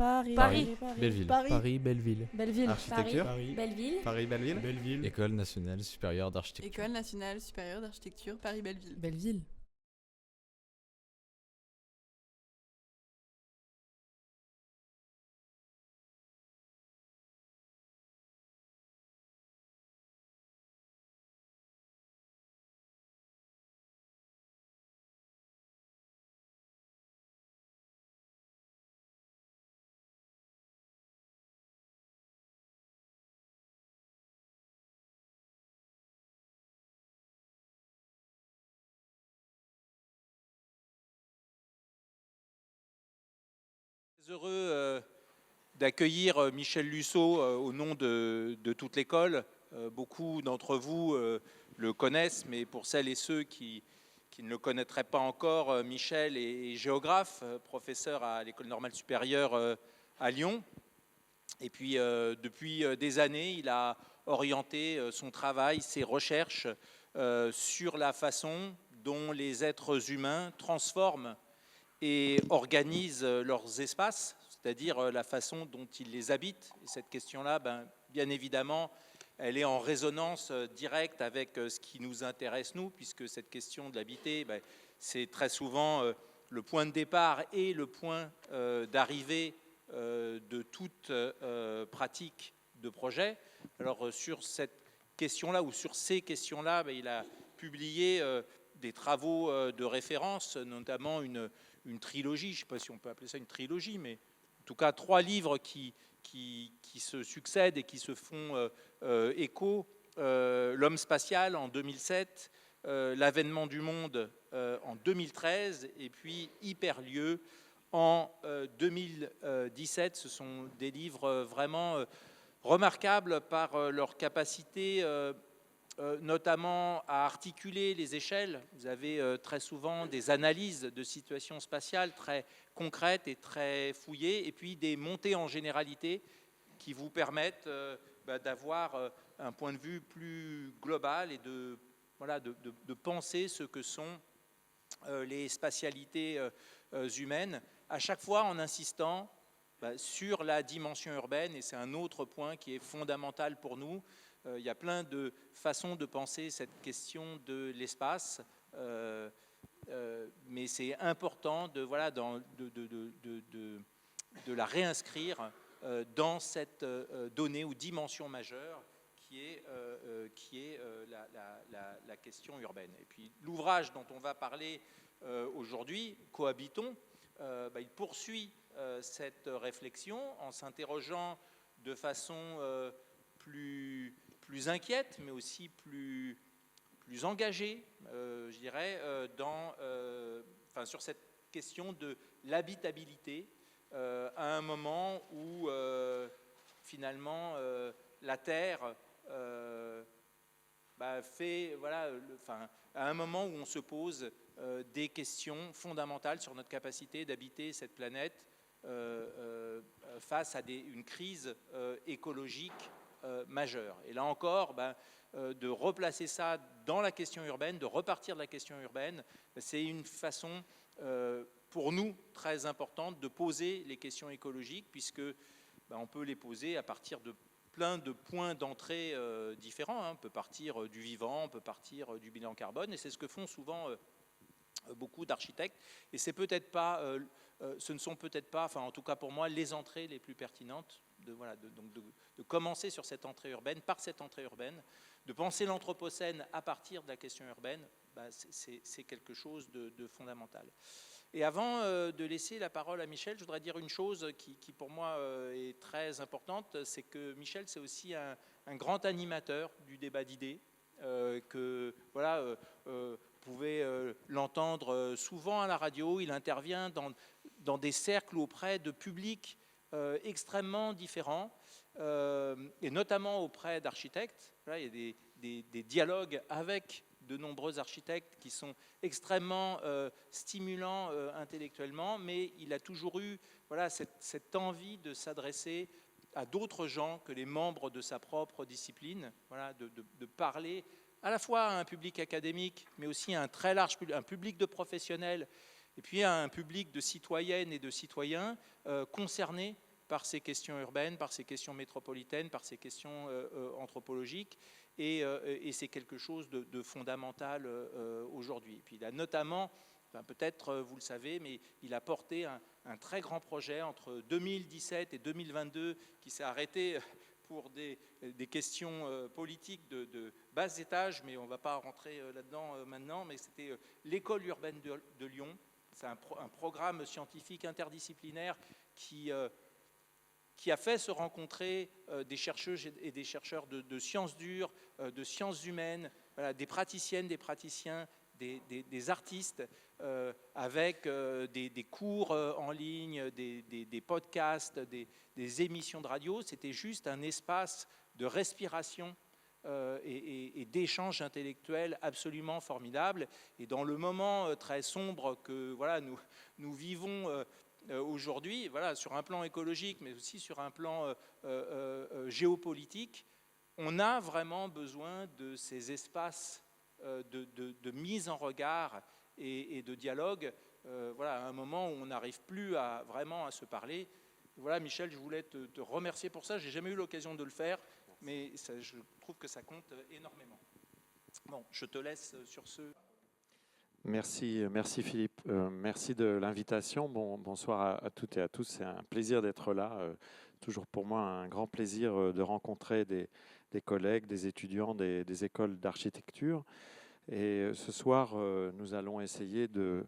Paris. Belleville. Paris, Belleville. Belleville. Architecture. Belleville. Paris, Belleville. Belleville. École nationale supérieure d'architecture. École nationale supérieure d'architecture Paris-Belleville. Belleville. Heureux d'accueillir Michel Lusseau au nom de toute l'école. Beaucoup d'entre vous le connaissent, mais pour celles et ceux qui ne le connaîtraient pas encore, Michel est géographe, professeur à l'École normale supérieure à Lyon. Et puis, depuis des années, il a orienté son travail, ses recherches sur la façon dont les êtres humains transforment et organisent leurs espaces, c'est-à-dire la façon dont ils les habitent. Et cette question-là, bien évidemment, elle est en résonance directe avec ce qui nous intéresse, nous, puisque cette question de l'habiter, c'est très souvent le point de départ et le point d'arrivée de toute pratique de projet. Alors, sur cette question-là, ou sur ces questions-là, il a publié des travaux de référence, notamment une trilogie, je ne sais pas si on peut appeler ça une trilogie, mais en tout cas 3 livres qui se succèdent et qui se font écho. L'homme spatial en 2007, l'avènement du monde en 2013 et puis Hyperlieu en 2017. Ce sont des livres vraiment remarquables par leur capacité notamment à articuler les échelles. Vous avez très souvent des analyses de situations spatiales très concrètes et très fouillées, et puis des montées en généralité qui vous permettent d'avoir un point de vue plus global et de penser ce que sont les spatialités humaines, à chaque fois en insistant sur la dimension urbaine, et c'est un autre point qui est fondamental pour nous. Il y a plein de façons de penser cette question de l'espace, mais c'est important de la réinscrire dans cette donnée ou dimension majeure qui est la question urbaine. Et puis l'ouvrage dont on va parler aujourd'hui, Cohabitons, il poursuit cette réflexion en s'interrogeant de façon plus inquiète, mais aussi plus engagée, je dirais, sur cette question de l'habitabilité, à un moment où finalement la Terre à un moment où on se pose des questions fondamentales sur notre capacité d'habiter cette planète face à une crise écologique majeure. Et là encore, de replacer ça dans la question urbaine, de repartir de la question urbaine, c'est une façon pour nous très importante de poser les questions écologiques, puisque on peut les poser à partir de plein de points d'entrée différents. On peut partir du vivant, on peut partir du bilan carbone, et c'est ce que font souvent beaucoup d'architectes. Et c'est peut-être pas, ce ne sont peut-être pas, en tout cas pour moi, les entrées les plus pertinentes. De commencer sur cette entrée urbaine, par cette entrée urbaine, de penser l'anthropocène à partir de la question urbaine, c'est quelque chose de fondamental. Et avant de laisser la parole à Michel, je voudrais dire une chose qui pour moi est très importante, c'est que Michel, c'est aussi un grand animateur du débat d'idées, vous pouvez l'entendre souvent à la radio. Il intervient dans des cercles auprès de publics extrêmement différents, et notamment auprès d'architectes. Il y a des dialogues avec de nombreux architectes qui sont extrêmement stimulants intellectuellement, mais il a toujours eu cette envie de s'adresser à d'autres gens que les membres de sa propre discipline, de parler à la fois à un public académique, mais aussi à un très large public, un public de professionnels, et puis à un public de citoyennes et de citoyens concernés par ces questions urbaines, par ces questions métropolitaines, par ces questions anthropologiques. Et c'est quelque chose de fondamental aujourd'hui. Puis il a notamment, enfin, peut-être vous le savez, mais il a porté un très grand projet entre 2017 et 2022 qui s'est arrêté pour des questions politiques de bas étage, mais on ne va pas rentrer là-dedans maintenant, mais c'était l'école urbaine de Lyon. C'est un programme scientifique interdisciplinaire qui a fait se rencontrer des chercheuses et des chercheurs de sciences dures, de sciences humaines, voilà, des praticiennes, des praticiens, des artistes, avec des cours en ligne, des podcasts, des émissions de radio. C'était juste un espace de respiration et d'échange intellectuel absolument formidable. Et dans le moment très sombre que voilà, nous vivons aujourd'hui, voilà, sur un plan écologique, mais aussi sur un plan géopolitique, on a vraiment besoin de ces espaces de mise en regard et de dialogue. Voilà, à un moment où on n'arrive plus vraiment à se parler. Voilà, Michel, je voulais te remercier pour ça. Je n'ai jamais eu l'occasion de le faire, mais ça, je trouve que ça compte énormément. Bon, je te laisse sur ce... Merci Philippe. Merci de l'invitation. Bonsoir à toutes et à tous. C'est un plaisir d'être là. Toujours pour moi un grand plaisir de rencontrer des collègues, des étudiants des écoles d'architecture. Et ce soir, nous allons essayer de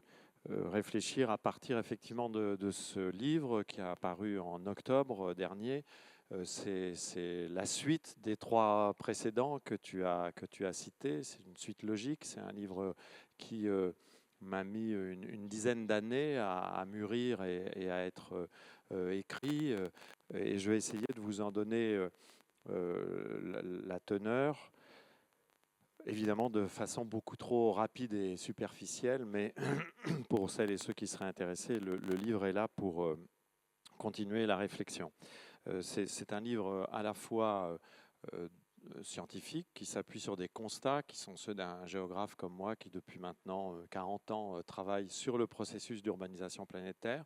réfléchir à partir effectivement de ce livre qui a paru en octobre dernier. C'est la suite des 3 précédents que tu as cités. C'est une suite logique. C'est un livre qui m'a mis une dizaine d'années à mûrir et à être écrit. Et je vais essayer de vous en donner la teneur. Évidemment, de façon beaucoup trop rapide et superficielle, mais pour celles et ceux qui seraient intéressés, le livre est là pour continuer la réflexion. C'est un livre à la fois scientifique qui s'appuie sur des constats qui sont ceux d'un géographe comme moi qui depuis maintenant 40 ans travaille sur le processus d'urbanisation planétaire.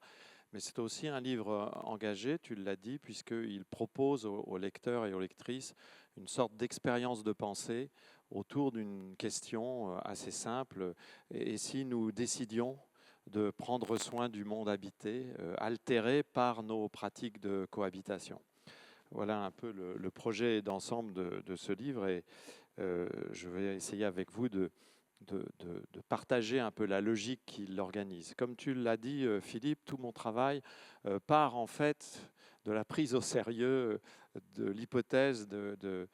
Mais c'est aussi un livre engagé, tu l'as dit, puisqu'il propose aux lecteurs et aux lectrices une sorte d'expérience de pensée autour d'une question assez simple. Et si nous décidions de prendre soin du monde habité, altéré par nos pratiques de cohabitation? Voilà un peu le projet d'ensemble de ce livre. Et je vais essayer avec vous de partager un peu la logique qui l'organise. Comme tu l'as dit, Philippe, tout mon travail part en fait de la prise au sérieux de l'hypothèse de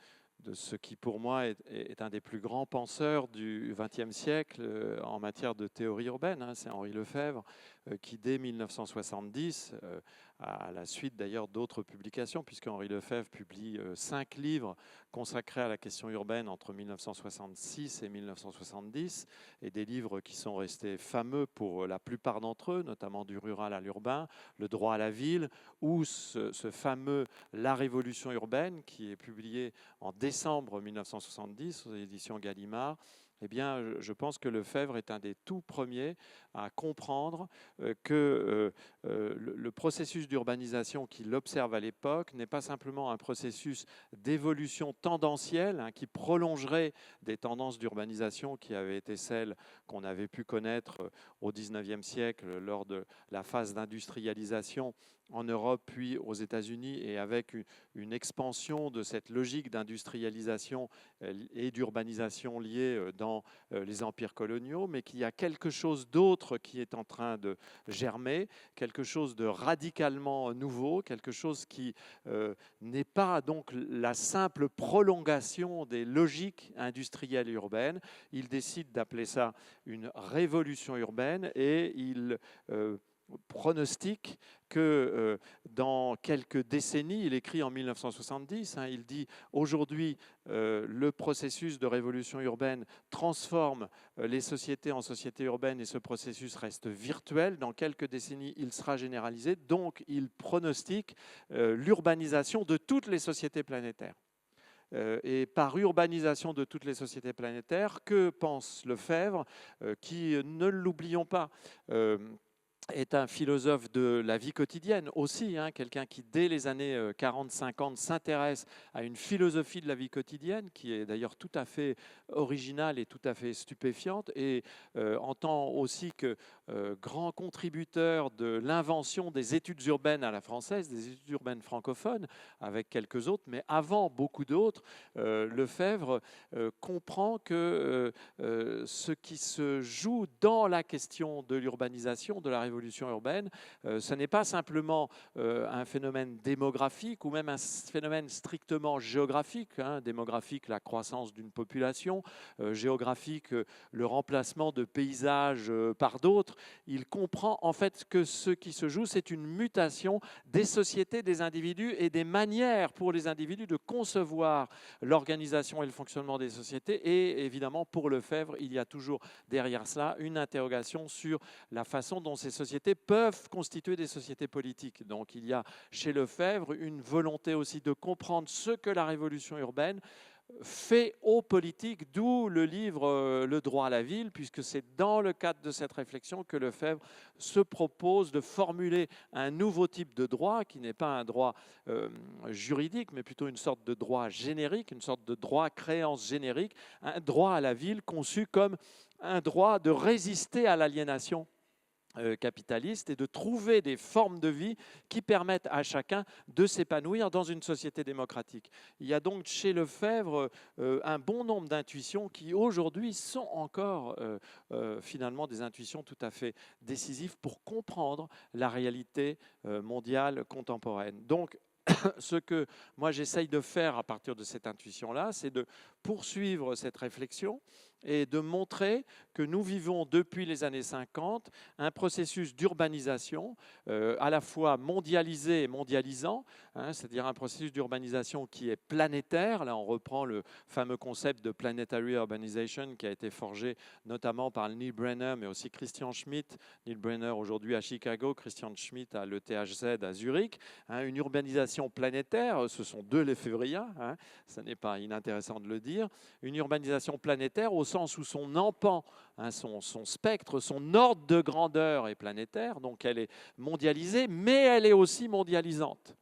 ce qui pour moi est un des plus grands penseurs du XXe siècle en matière de théorie urbaine. C'est Henri Lefebvre qui, dès 1970, à la suite d'ailleurs d'autres publications, puisque Henri Lefebvre publie 5 livres consacrés à la question urbaine entre 1966 et 1970, et des livres qui sont restés fameux pour la plupart d'entre eux, notamment du rural à l'urbain, le droit à la ville, ou ce fameux La Révolution urbaine, qui est publié en décembre 1970 aux éditions Gallimard. Eh bien, je pense que Lefebvre est un des tout premiers à comprendre que le processus d'urbanisation qu'il observe à l'époque n'est pas simplement un processus d'évolution tendancielle qui prolongerait des tendances d'urbanisation qui avaient été celles qu'on avait pu connaître au XIXe siècle lors de la phase d'industrialisation en Europe puis aux États-Unis, et avec une expansion de cette logique d'industrialisation et d'urbanisation liée dans les empires coloniaux, mais qu'il y a quelque chose d'autre qui est en train de germer, quelque chose de radicalement nouveau, quelque chose qui n'est pas donc la simple prolongation des logiques industrielles et urbaines. Il décide d'appeler ça une révolution urbaine, et il pronostique que dans quelques décennies, il écrit en 1970, il dit aujourd'hui le processus de révolution urbaine transforme les sociétés en sociétés urbaines et ce processus reste virtuel. Dans quelques décennies, il sera généralisé. Donc, il pronostique l'urbanisation de toutes les sociétés planétaires. Et par urbanisation de toutes les sociétés planétaires, que pense Lefebvre, qui, ne l'oublions pas, est un philosophe de la vie quotidienne aussi, hein, quelqu'un qui dès les années 40-50 s'intéresse à une philosophie de la vie quotidienne qui est d'ailleurs tout à fait originale et tout à fait stupéfiante, et en tant aussi que grand contributeur de l'invention des études urbaines à la française, des études urbaines francophones, avec quelques autres, mais avant beaucoup d'autres, Lefebvre comprend que ce qui se joue dans la question de l'urbanisation, de la révolution urbaine, ce n'est pas simplement un phénomène démographique ou même un phénomène strictement géographique, hein, démographique, la croissance d'une population, géographique, le remplacement de paysages par d'autres. Il comprend en fait que ce qui se joue, c'est une mutation des sociétés, des individus et des manières pour les individus de concevoir l'organisation et le fonctionnement des sociétés. Et évidemment, pour Lefebvre, il y a toujours derrière cela une interrogation sur la façon dont ces sociétés peuvent constituer des sociétés politiques. Donc il y a chez Lefebvre une volonté aussi de comprendre ce que la révolution urbaine fait aux politiques, d'où le livre Le droit à la ville, puisque c'est dans le cadre de cette réflexion que Lefebvre se propose de formuler un nouveau type de droit, qui n'est pas un droit juridique, mais plutôt une sorte de droit générique, une sorte de droit créance générique, un droit à la ville conçu comme un droit de résister à l'aliénation capitaliste et de trouver des formes de vie qui permettent à chacun de s'épanouir dans une société démocratique. Il y a donc chez Lefebvre un bon nombre d'intuitions qui aujourd'hui sont encore finalement des intuitions tout à fait décisives pour comprendre la réalité mondiale contemporaine. Donc, ce que moi j'essaye de faire à partir de cette intuition-là, c'est de poursuivre cette réflexion et de montrer que nous vivons depuis les années 50 un processus d'urbanisation à la fois mondialisé et mondialisant, hein, c'est-à-dire un processus d'urbanisation qui est planétaire. Là, on reprend le fameux concept de planetary urbanization qui a été forgé notamment par Neil Brenner, mais aussi Christian Schmitt. Neil Brenner aujourd'hui à Chicago, Christian Schmitt à l'ETHZ à Zurich. Hein, une urbanisation planétaire, ce sont deux lefévriens, hein, ce n'est pas inintéressant de le dire. Une urbanisation planétaire au sens où son empan, hein, son spectre, son ordre de grandeur est planétaire, donc elle est mondialisée, mais elle est aussi mondialisante.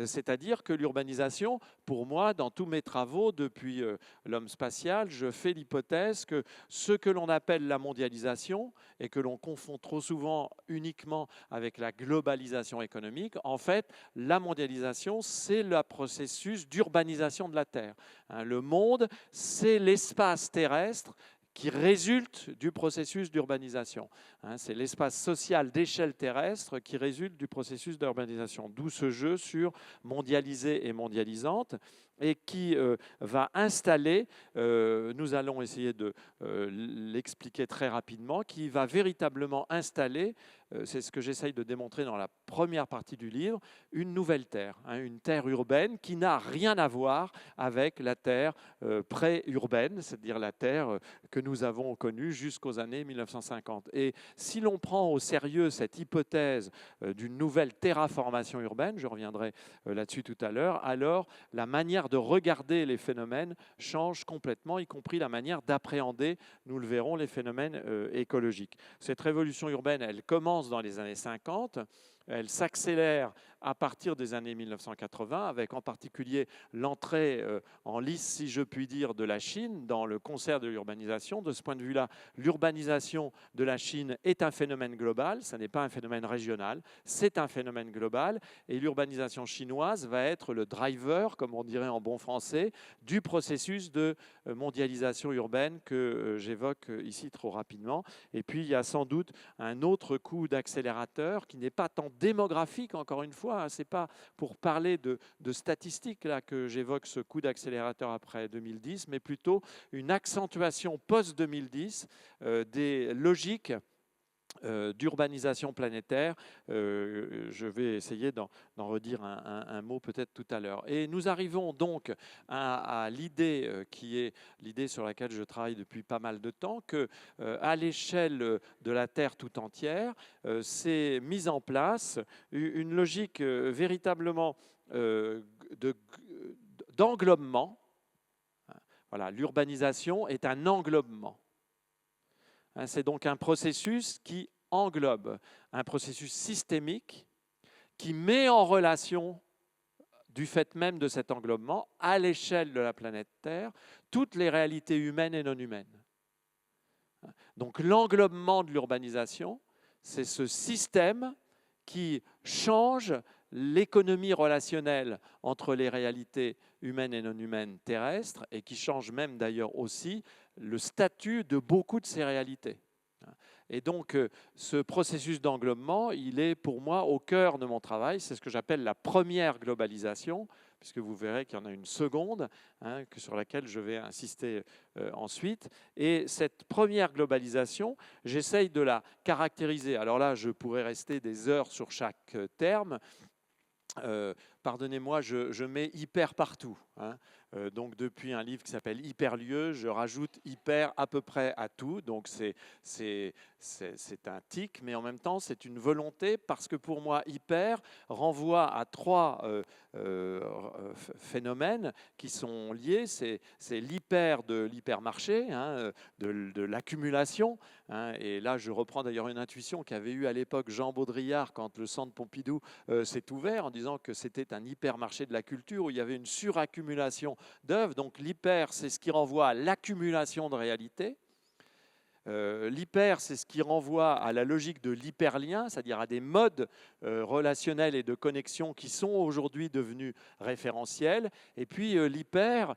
C'est-à-dire que l'urbanisation, pour moi, dans tous mes travaux depuis l'homme spatial, je fais l'hypothèse que ce que l'on appelle la mondialisation et que l'on confond trop souvent uniquement avec la globalisation économique, en fait, la mondialisation, c'est le processus d'urbanisation de la Terre. Le monde, c'est l'espace terrestre qui résulte du processus d'urbanisation. C'est l'espace social d'échelle terrestre qui résulte du processus d'urbanisation. D'où ce jeu sur mondialisé et mondialisante, et qui va installer, nous allons essayer de l'expliquer très rapidement, qui va véritablement installer, c'est ce que j'essaye de démontrer dans la première partie du livre, une nouvelle terre, hein, une terre urbaine qui n'a rien à voir avec la terre pré-urbaine, c'est-à-dire la terre que nous avons connue jusqu'aux années 1950. Et si l'on prend au sérieux cette hypothèse d'une nouvelle terraformation urbaine, je reviendrai là-dessus tout à l'heure, alors la manière de regarder les phénomènes change complètement, y compris la manière d'appréhender, nous le verrons, les phénomènes écologiques. Cette révolution urbaine, elle commence dans les années 50, elle s'accélère à partir des années 1980, avec en particulier l'entrée en lice, si je puis dire, de la Chine dans le concert de l'urbanisation. De ce point de vue-là, l'urbanisation de la Chine est un phénomène global, ce n'est pas un phénomène régional, c'est un phénomène global, et l'urbanisation chinoise va être le driver, comme on dirait en bon français, du processus de mondialisation urbaine que j'évoque ici trop rapidement. Et puis, il y a sans doute un autre coup d'accélérateur qui n'est pas tant démographique, encore une fois, ce n'est pas pour parler de statistiques là, que j'évoque ce coup d'accélérateur après 2010, mais plutôt une accentuation post-2010 des logiques d'urbanisation planétaire. Je vais essayer d'en redire un mot peut-être tout à l'heure. Et nous arrivons donc à l'idée qui est l'idée sur laquelle je travaille depuis pas mal de temps, que à l'échelle de la Terre tout entière, s'est mise en place une logique véritablement d'englobement. Voilà, l'urbanisation est un englobement. C'est donc un processus qui englobe un processus systémique qui met en relation, du fait même de cet englobement, à l'échelle de la planète Terre, toutes les réalités humaines et non humaines. Donc l'englobement de l'urbanisation, c'est ce système qui change l'économie relationnelle entre les réalités humaines et non humaines terrestres et qui change même d'ailleurs aussi le statut de beaucoup de ces réalités. Et donc, ce processus d'englobement, il est pour moi au cœur de mon travail. C'est ce que j'appelle la première globalisation, puisque vous verrez qu'il y en a une seconde, sur laquelle je vais insister ensuite. Et cette première globalisation, j'essaye de la caractériser. Alors là, je pourrais rester des heures sur chaque terme. Pardonnez-moi, je mets hyper partout. Donc depuis un livre qui s'appelle Hyperlieu, je rajoute hyper à peu près à tout. Donc c'est un tic, mais en même temps c'est une volonté parce que pour moi hyper renvoie à trois phénomènes qui sont liés. C'est l'hyper de l'hypermarché, de l'accumulation. Et là je reprends d'ailleurs une intuition qu'avait eue à l'époque Jean Baudrillard quand le centre Pompidou s'est ouvert en disant que c'était un hypermarché de la culture où il y avait une suraccumulation d'œuvres. Donc l'hyper, c'est ce qui renvoie à l'accumulation de réalité. L'hyper, c'est ce qui renvoie à la logique de l'hyperlien, c'est-à-dire à des modes relationnels et de connexion qui sont aujourd'hui devenus référentiels. Et puis l'hyper,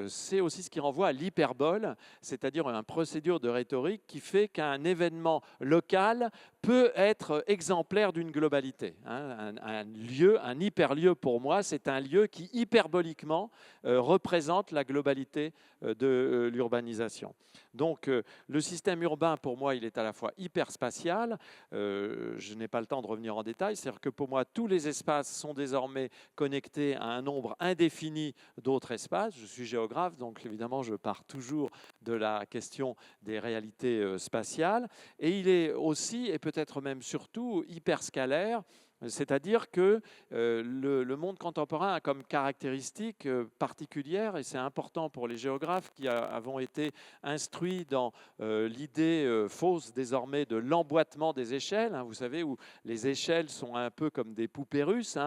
c'est aussi ce qui renvoie à l'hyperbole, c'est-à-dire une procédure de rhétorique qui fait qu'un événement local peut être exemplaire d'une globalité. Un lieu, un hyperlieu pour moi, c'est un lieu qui hyperboliquement représente la globalité de l'urbanisation. Donc le système urbain, pour moi, il est à la fois hyperspatial. Je n'ai pas le temps de revenir en détail. C'est-à-dire que pour moi, tous les espaces sont désormais connectés à un nombre indéfini d'autres espaces. Je suis géographe, donc évidemment, je pars toujours de la question des réalités spatiales. Et il est aussi, et peut-être même surtout, hyperscalaire. C'est-à-dire que le monde contemporain a comme caractéristique particulière, et c'est important pour les géographes qui avons été instruits dans l'idée fausse désormais de l'emboîtement des échelles, vous savez, où les échelles sont un peu comme des poupées russes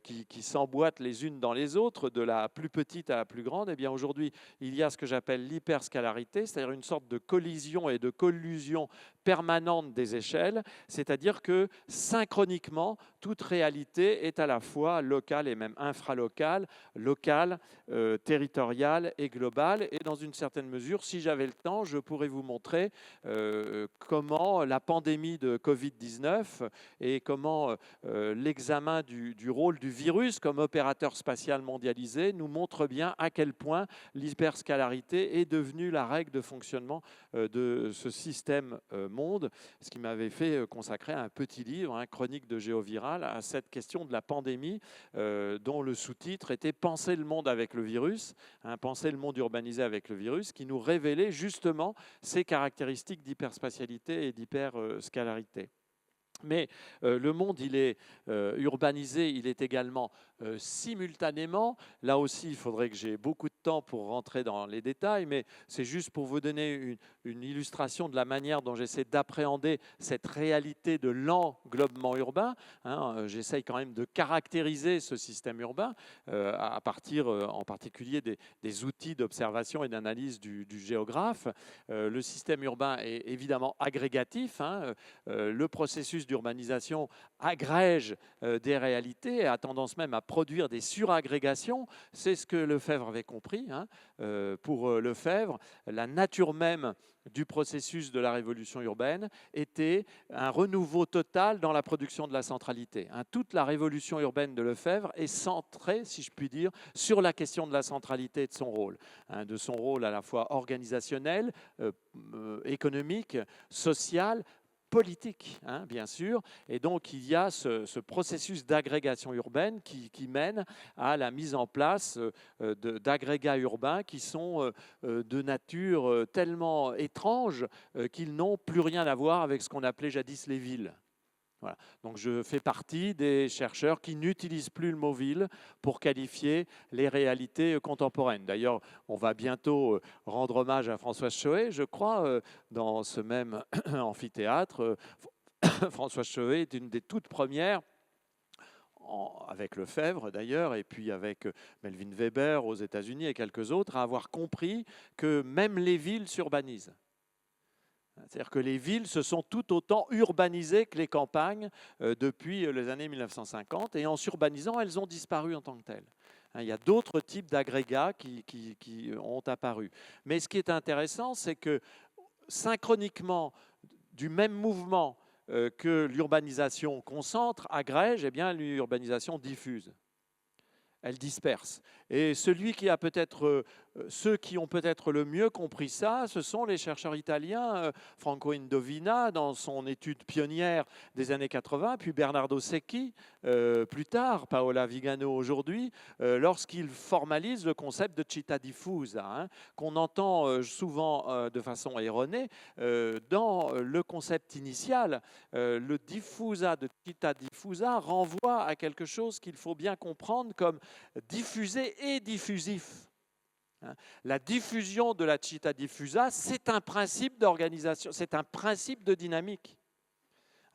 qui s'emboîtent les unes dans les autres, de la plus petite à la plus grande. Eh bien aujourd'hui, il y a ce que j'appelle l'hyperscalarité, c'est-à-dire une sorte de collision et de collusion permanente des échelles, c'est-à-dire que synchroniquement, toute réalité est à la fois locale et même infralocale, locale, territoriale et globale. Et dans une certaine mesure, si j'avais le temps, je pourrais vous montrer comment la pandémie de Covid-19 et comment l'examen du rôle du virus comme opérateur spatial mondialisé nous montre bien à quel point l'hyperscalarité est devenue la règle de fonctionnement de ce système monde, ce qui m'avait fait consacrer un petit livre, Chronique de géovirale, à cette question de la pandémie, dont le sous-titre était « Penser le monde avec le virus », penser le monde urbanisé avec le virus, qui nous révélait justement ces caractéristiques d'hyperspatialité et d'hyperscalarité. Mais le monde, il est urbanisé, il est également simultanément. Là aussi, il faudrait que j'ai beaucoup de temps pour rentrer dans les détails, mais c'est juste pour vous donner une illustration de la manière dont j'essaie d'appréhender cette réalité de l'englobement urbain. J'essaye quand même de caractériser ce système urbain à partir en particulier des outils d'observation et d'analyse du géographe. Le système urbain est évidemment agrégatif. Le processus d'urbanisation agrège des réalités et a tendance même à produire des suragrégations. C'est ce que Lefebvre avait compris. Pour Lefebvre, la nature même du processus de la révolution urbaine était un renouveau total dans la production de la centralité. Toute la révolution urbaine de Lefebvre est centrée, si je puis dire, sur la question de la centralité et de son rôle à la fois organisationnel, économique, social, politique, bien sûr. Et donc, il y a ce processus d'agrégation urbaine qui mène à la mise en place d'agrégats urbains qui sont de nature tellement étrange qu'ils n'ont plus rien à voir avec ce qu'on appelait jadis les villes. Voilà. Donc je fais partie des chercheurs qui n'utilisent plus le mot ville pour qualifier les réalités contemporaines. D'ailleurs, on va bientôt rendre hommage à Françoise Choët, je crois, dans ce même amphithéâtre. Françoise Chauvet est une des toutes premières, avec Lefebvre d'ailleurs, et puis avec Melvin Weber aux États-Unis et quelques autres, à avoir compris que même les villes s'urbanisent. C'est-à-dire que les villes se sont tout autant urbanisées que les campagnes depuis les années 1950, et en s'urbanisant, elles ont disparu en tant que telles. Il y a d'autres types d'agrégats qui ont apparu. Mais ce qui est intéressant, c'est que synchroniquement, du même mouvement que l'urbanisation concentre, agrège, eh bien l'urbanisation diffuse. Elle disperse. Et celui qui a peut-être, ceux qui ont peut-être le mieux compris ça, ce sont les chercheurs italiens, Franco Indovina dans son étude pionnière des années 80, puis Bernardo Secchi plus tard, Paola Vigano aujourd'hui, lorsqu'ils formalisent le concept de città diffusa, hein, qu'on entend souvent de façon erronée. Dans le concept initial, le diffusa de città diffusa renvoie à quelque chose qu'il faut bien comprendre comme diffusé et diffusif. La diffusion de la città diffusa, c'est un principe d'organisation, c'est un principe de dynamique.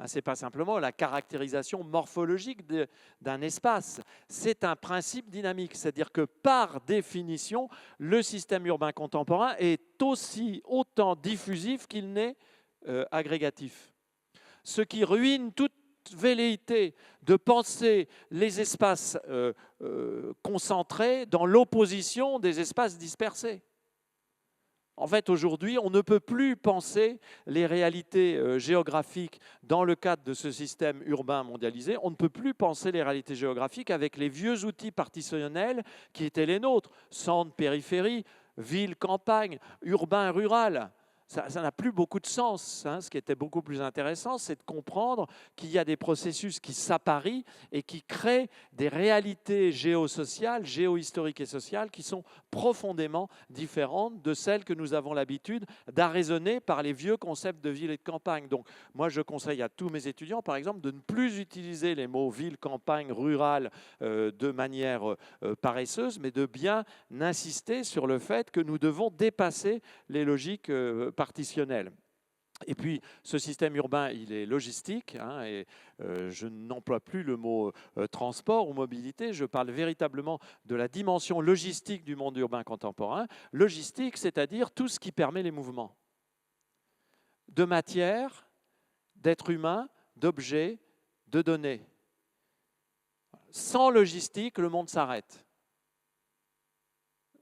Ce n'est pas simplement la caractérisation morphologique d'un espace, c'est un principe dynamique, c'est-à-dire que par définition, le système urbain contemporain est autant diffusif qu'il n'est agrégatif. Ce qui ruine toute velléité de penser les espaces concentrés dans l'opposition des espaces dispersés. En fait, aujourd'hui, on ne peut plus penser les réalités géographiques dans le cadre de ce système urbain mondialisé. On ne peut plus penser les réalités géographiques avec les vieux outils partitionnels qui étaient les nôtres, centre, périphérie, ville, campagne, urbain, rural. Ça n'a plus beaucoup de sens. Hein. Ce qui était beaucoup plus intéressant, c'est de comprendre qu'il y a des processus qui s'apparient et qui créent des réalités géosociales, géohistoriques et sociales qui sont profondément différentes de celles que nous avons l'habitude d'arraisonner par les vieux concepts de ville et de campagne. Donc, moi, je conseille à tous mes étudiants, par exemple, de ne plus utiliser les mots ville, campagne, rural de manière paresseuse, mais de bien insister sur le fait que nous devons dépasser les logiques partitionnel. Et puis, ce système urbain, il est logistique, hein, et je n'emploie plus le mot transport ou mobilité, je parle véritablement de la dimension logistique du monde urbain contemporain. Logistique, c'est-à-dire tout ce qui permet les mouvements de matière, d'êtres humains, d'objets, de données. Sans logistique, le monde s'arrête.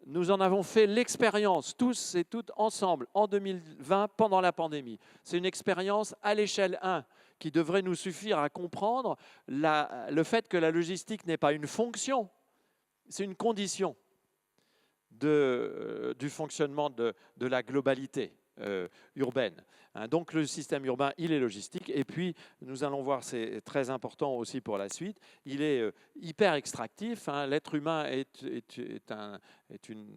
Nous en avons fait l'expérience, tous et toutes ensemble, en 2020, pendant la pandémie. C'est une expérience à l'échelle 1 qui devrait nous suffire à comprendre le fait que la logistique n'est pas une fonction, c'est une condition du fonctionnement de la globalité urbaine. Donc le système urbain, il est logistique. Et puis, nous allons voir, c'est très important aussi pour la suite, il est hyper extractif. L'être humain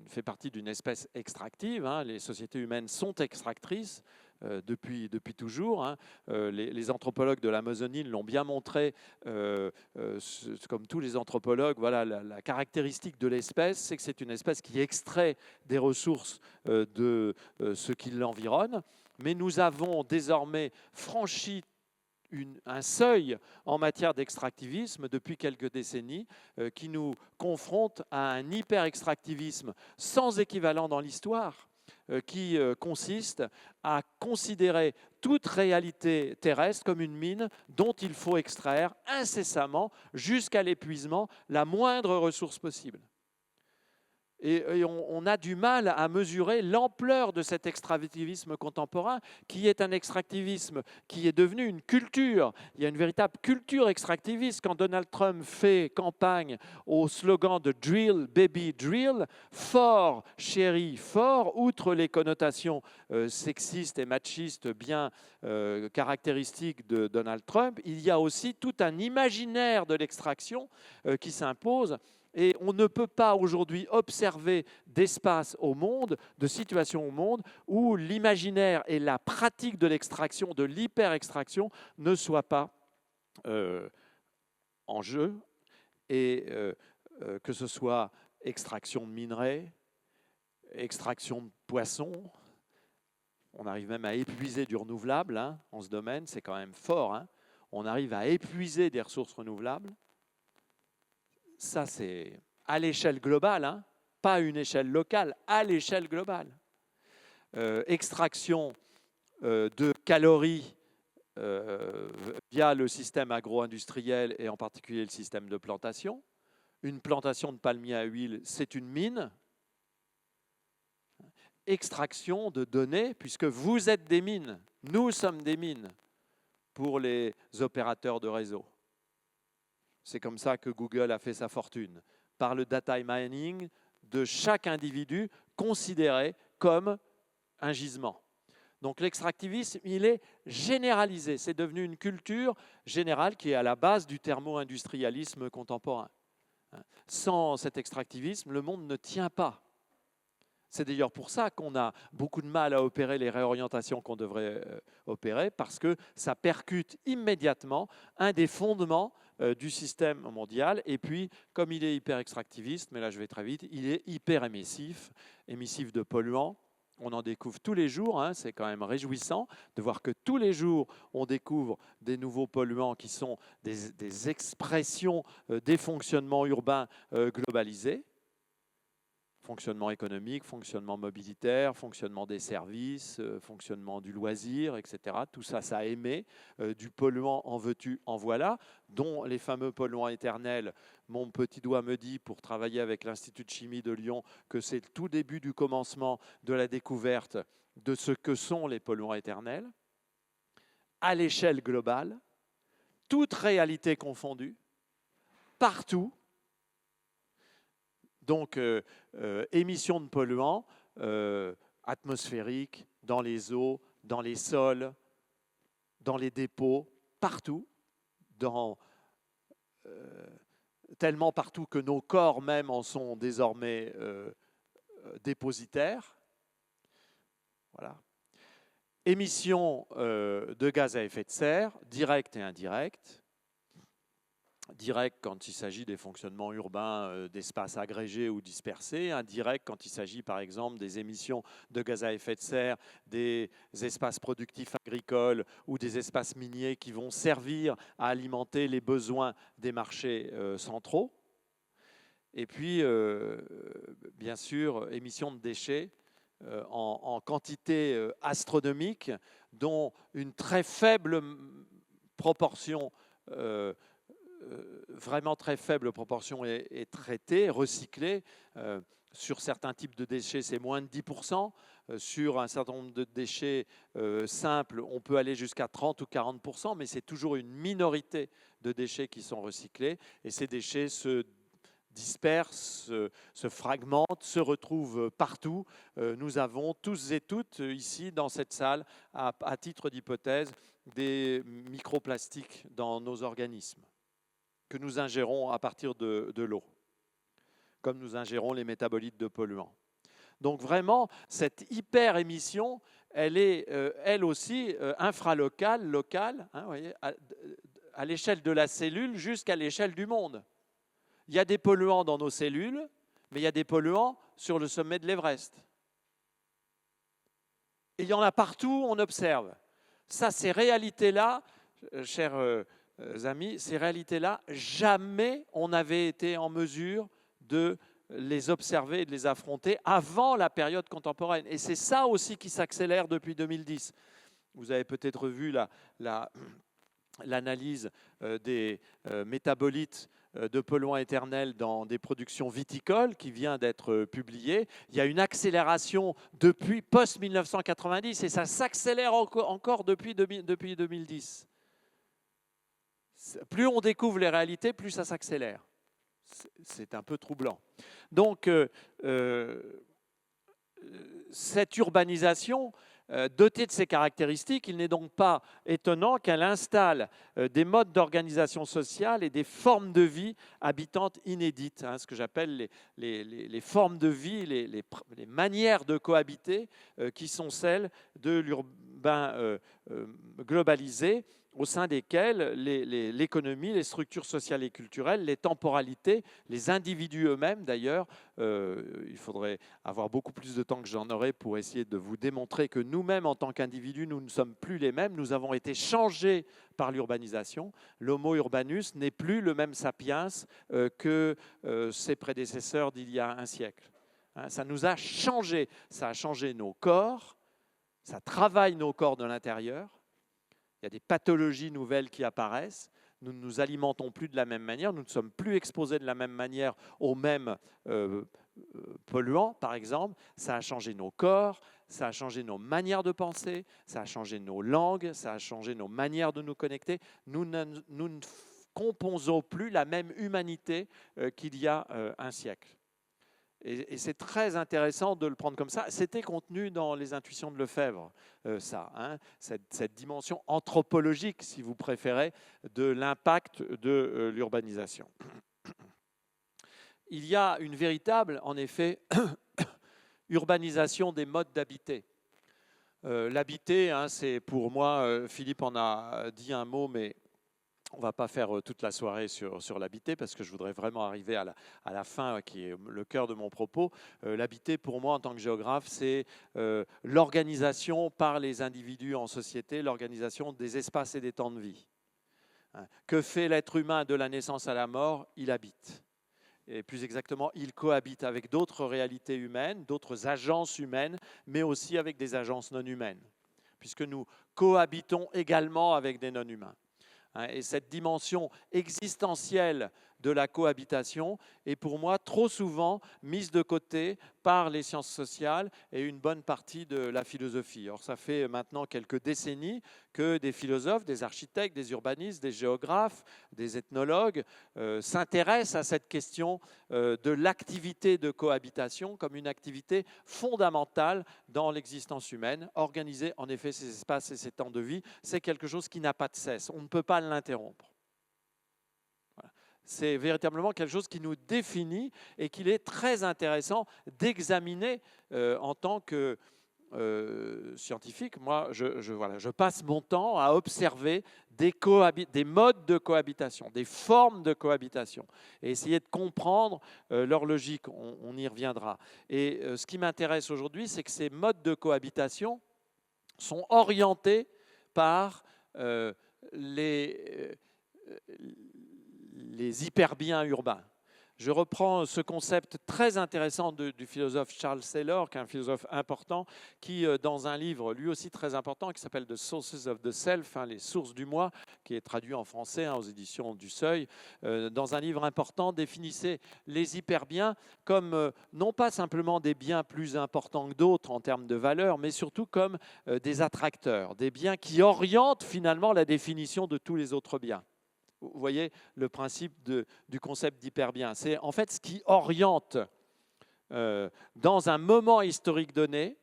fait partie d'une espèce extractive. Les sociétés humaines sont extractrices depuis toujours. Les anthropologues de l'Amazonie l'ont bien montré, comme tous les anthropologues. Voilà, la caractéristique de l'espèce, c'est que c'est une espèce qui extrait des ressources de ce qui l'environne. Mais nous avons désormais franchi un seuil en matière d'extractivisme depuis quelques décennies qui nous confronte à un hyper-extractivisme sans équivalent dans l'histoire, qui consiste à considérer toute réalité terrestre comme une mine dont il faut extraire incessamment jusqu'à l'épuisement la moindre ressource possible. Et on a du mal à mesurer l'ampleur de cet extractivisme contemporain, qui est un extractivisme qui est devenu une culture. Il y a une véritable culture extractiviste. Quand Donald Trump fait campagne au slogan de « Drill, baby, drill », fort, chéri, fort, outre les connotations sexistes et machistes bien caractéristiques de Donald Trump, il y a aussi tout un imaginaire de l'extraction qui s'impose. Et on ne peut pas aujourd'hui observer d'espace au monde, de situation au monde, où l'imaginaire et la pratique de l'extraction, de l'hyper-extraction, ne soient pas en jeu. Et que ce soit extraction de minerais, extraction de poissons, on arrive même à épuiser du renouvelable en ce domaine, c'est quand même fort. on arrive à épuiser des ressources renouvelables. Ça, c'est à l'échelle globale, hein, pas à une échelle locale, à l'échelle globale. Extraction de calories via le système agro-industriel et en particulier le système de plantation. Une plantation de palmier à huile, c'est une mine. Extraction de données, puisque vous êtes des mines, nous sommes des mines pour les opérateurs de réseau. C'est comme ça que Google a fait sa fortune, par le data mining de chaque individu considéré comme un gisement. Donc l'extractivisme, il est généralisé. C'est devenu une culture générale qui est à la base du thermo-industrialisme contemporain. Sans cet extractivisme, le monde ne tient pas. C'est d'ailleurs pour ça qu'on a beaucoup de mal à opérer les réorientations qu'on devrait opérer, parce que ça percute immédiatement un des fondements du système mondial. Et puis, comme il est hyper extractiviste, mais là je vais très vite, il est hyper émissif de polluants. On en découvre tous les jours, hein, c'est quand même réjouissant de voir que tous les jours, on découvre des nouveaux polluants qui sont des expressions des fonctionnements urbains globalisés. Fonctionnement économique, fonctionnement mobilitaire, fonctionnement des services, fonctionnement du loisir, etc. Tout ça, ça émet du polluant en veux-tu, en voilà, dont les fameux polluants éternels. Mon petit doigt me dit, pour travailler avec l'Institut de chimie de Lyon, que c'est le tout début du commencement de la découverte de ce que sont les polluants éternels, à l'échelle globale, toute réalité confondue, partout. Donc, émissions de polluants atmosphériques, dans les eaux, dans les sols, dans les dépôts, partout, tellement partout que nos corps même en sont désormais dépositaires. Voilà. Émissions de gaz à effet de serre, directes et indirectes. Direct quand il s'agit des fonctionnements urbains d'espaces agrégés ou dispersés, indirect quand il s'agit par exemple des émissions de gaz à effet de serre des espaces productifs agricoles ou des espaces miniers qui vont servir à alimenter les besoins des marchés centraux. Et puis, bien sûr, émissions de déchets en quantité astronomique, dont une très faible proportion vraiment très faible proportion est traitée, recyclée. Sur certains types de déchets, c'est moins de 10%. Sur un certain nombre de déchets simples, on peut aller jusqu'à 30 ou 40%, mais c'est toujours une minorité de déchets qui sont recyclés. Et ces déchets se dispersent, se fragmentent, se retrouvent partout. Nous avons tous et toutes ici dans cette salle, à titre d'hypothèse, des microplastiques dans nos organismes que nous ingérons à partir de l'eau, comme nous ingérons les métabolites de polluants. Donc vraiment, cette hyper-émission, elle est elle aussi infralocale, locale, hein, voyez, à l'échelle de la cellule jusqu'à l'échelle du monde. Il y a des polluants dans nos cellules, mais il y a des polluants sur le sommet de l'Everest. Et il y en a partout, on observe. Ça, ces réalités-là, chers amis, ces réalités-là, jamais on n'avait été en mesure de les observer et de les affronter avant la période contemporaine. Et c'est ça aussi qui s'accélère depuis 2010. Vous avez peut-être vu l'analyse des métabolites de polluants éternels dans des productions viticoles qui vient d'être publiée. Il y a une accélération depuis post-1990 et ça s'accélère encore depuis 2010. Plus on découvre les réalités, plus ça s'accélère. C'est un peu troublant. Donc, cette urbanisation, dotée de ces caractéristiques, il n'est donc pas étonnant qu'elle installe des modes d'organisation sociale et des formes de vie habitantes inédites, hein, ce que j'appelle les formes de vie, les manières de cohabiter qui sont celles de l'urbain globalisé. au sein desquels l'économie, les structures sociales et culturelles, les temporalités, les individus eux-mêmes d'ailleurs, il faudrait avoir beaucoup plus de temps que j'en aurai pour essayer de vous démontrer que nous-mêmes, en tant qu'individus, nous ne sommes plus les mêmes, nous avons été changés par l'urbanisation. L'homo urbanus n'est plus le même sapiens que ses prédécesseurs d'il y a un siècle. Ça nous a changé, ça a changé nos corps, ça travaille nos corps de l'intérieur. Il y a des pathologies nouvelles qui apparaissent. Nous ne nous alimentons plus de la même manière. Nous ne sommes plus exposés de la même manière aux mêmes polluants, par exemple. Ça a changé nos corps, ça a changé nos manières de penser, ça a changé nos langues, ça a changé nos manières de nous connecter. Nous ne composons plus la même humanité qu'il y a un siècle. Et c'est très intéressant de le prendre comme ça. C'était contenu dans les intuitions de Lefebvre, cette dimension anthropologique, si vous préférez, de l'impact de l'urbanisation. Il y a une véritable, en effet, urbanisation des modes d'habiter. L'habiter, c'est pour moi, Philippe en a dit un mot, mais on ne va pas faire toute la soirée sur l'habiter parce que je voudrais vraiment arriver à la fin qui est le cœur de mon propos. L'habiter, pour moi, en tant que géographe, c'est l'organisation par les individus en société, l'organisation des espaces et des temps de vie. Que fait l'être humain de la naissance à la mort? Il habite. Et plus exactement, il cohabite avec d'autres réalités humaines, d'autres agences humaines, mais aussi avec des agences non humaines, puisque nous cohabitons également avec des non-humains. Et cette dimension existentielle de la cohabitation est pour moi trop souvent mise de côté par les sciences sociales et une bonne partie de la philosophie. Or, ça fait maintenant quelques décennies que des philosophes, des architectes, des urbanistes, des géographes, des ethnologues s'intéressent à cette question de l'activité de cohabitation comme une activité fondamentale dans l'existence humaine. Organiser en effet ces espaces et ces temps de vie, c'est quelque chose qui n'a pas de cesse. On ne peut pas l'interrompre. C'est véritablement quelque chose qui nous définit et qu'il est très intéressant d'examiner en tant que scientifique. Moi, je passe mon temps à observer des modes de cohabitation, des formes de cohabitation, et essayer de comprendre leur logique. On y reviendra. Et ce qui m'intéresse aujourd'hui, c'est que ces modes de cohabitation sont orientés par les hyperbiens urbains. Je reprends ce concept très intéressant du philosophe Charles Taylor, qui est un philosophe important, qui, dans un livre lui aussi très important, qui s'appelle The Sources of the Self, les sources du moi, qui est traduit en français aux éditions du Seuil, dans un livre important, définissait les hyperbiens comme non pas simplement des biens plus importants que d'autres en termes de valeur, mais surtout comme des attracteurs, des biens qui orientent finalement la définition de tous les autres biens. Vous voyez le principe du concept d'hyperbien. C'est en fait ce qui oriente dans un moment historique donné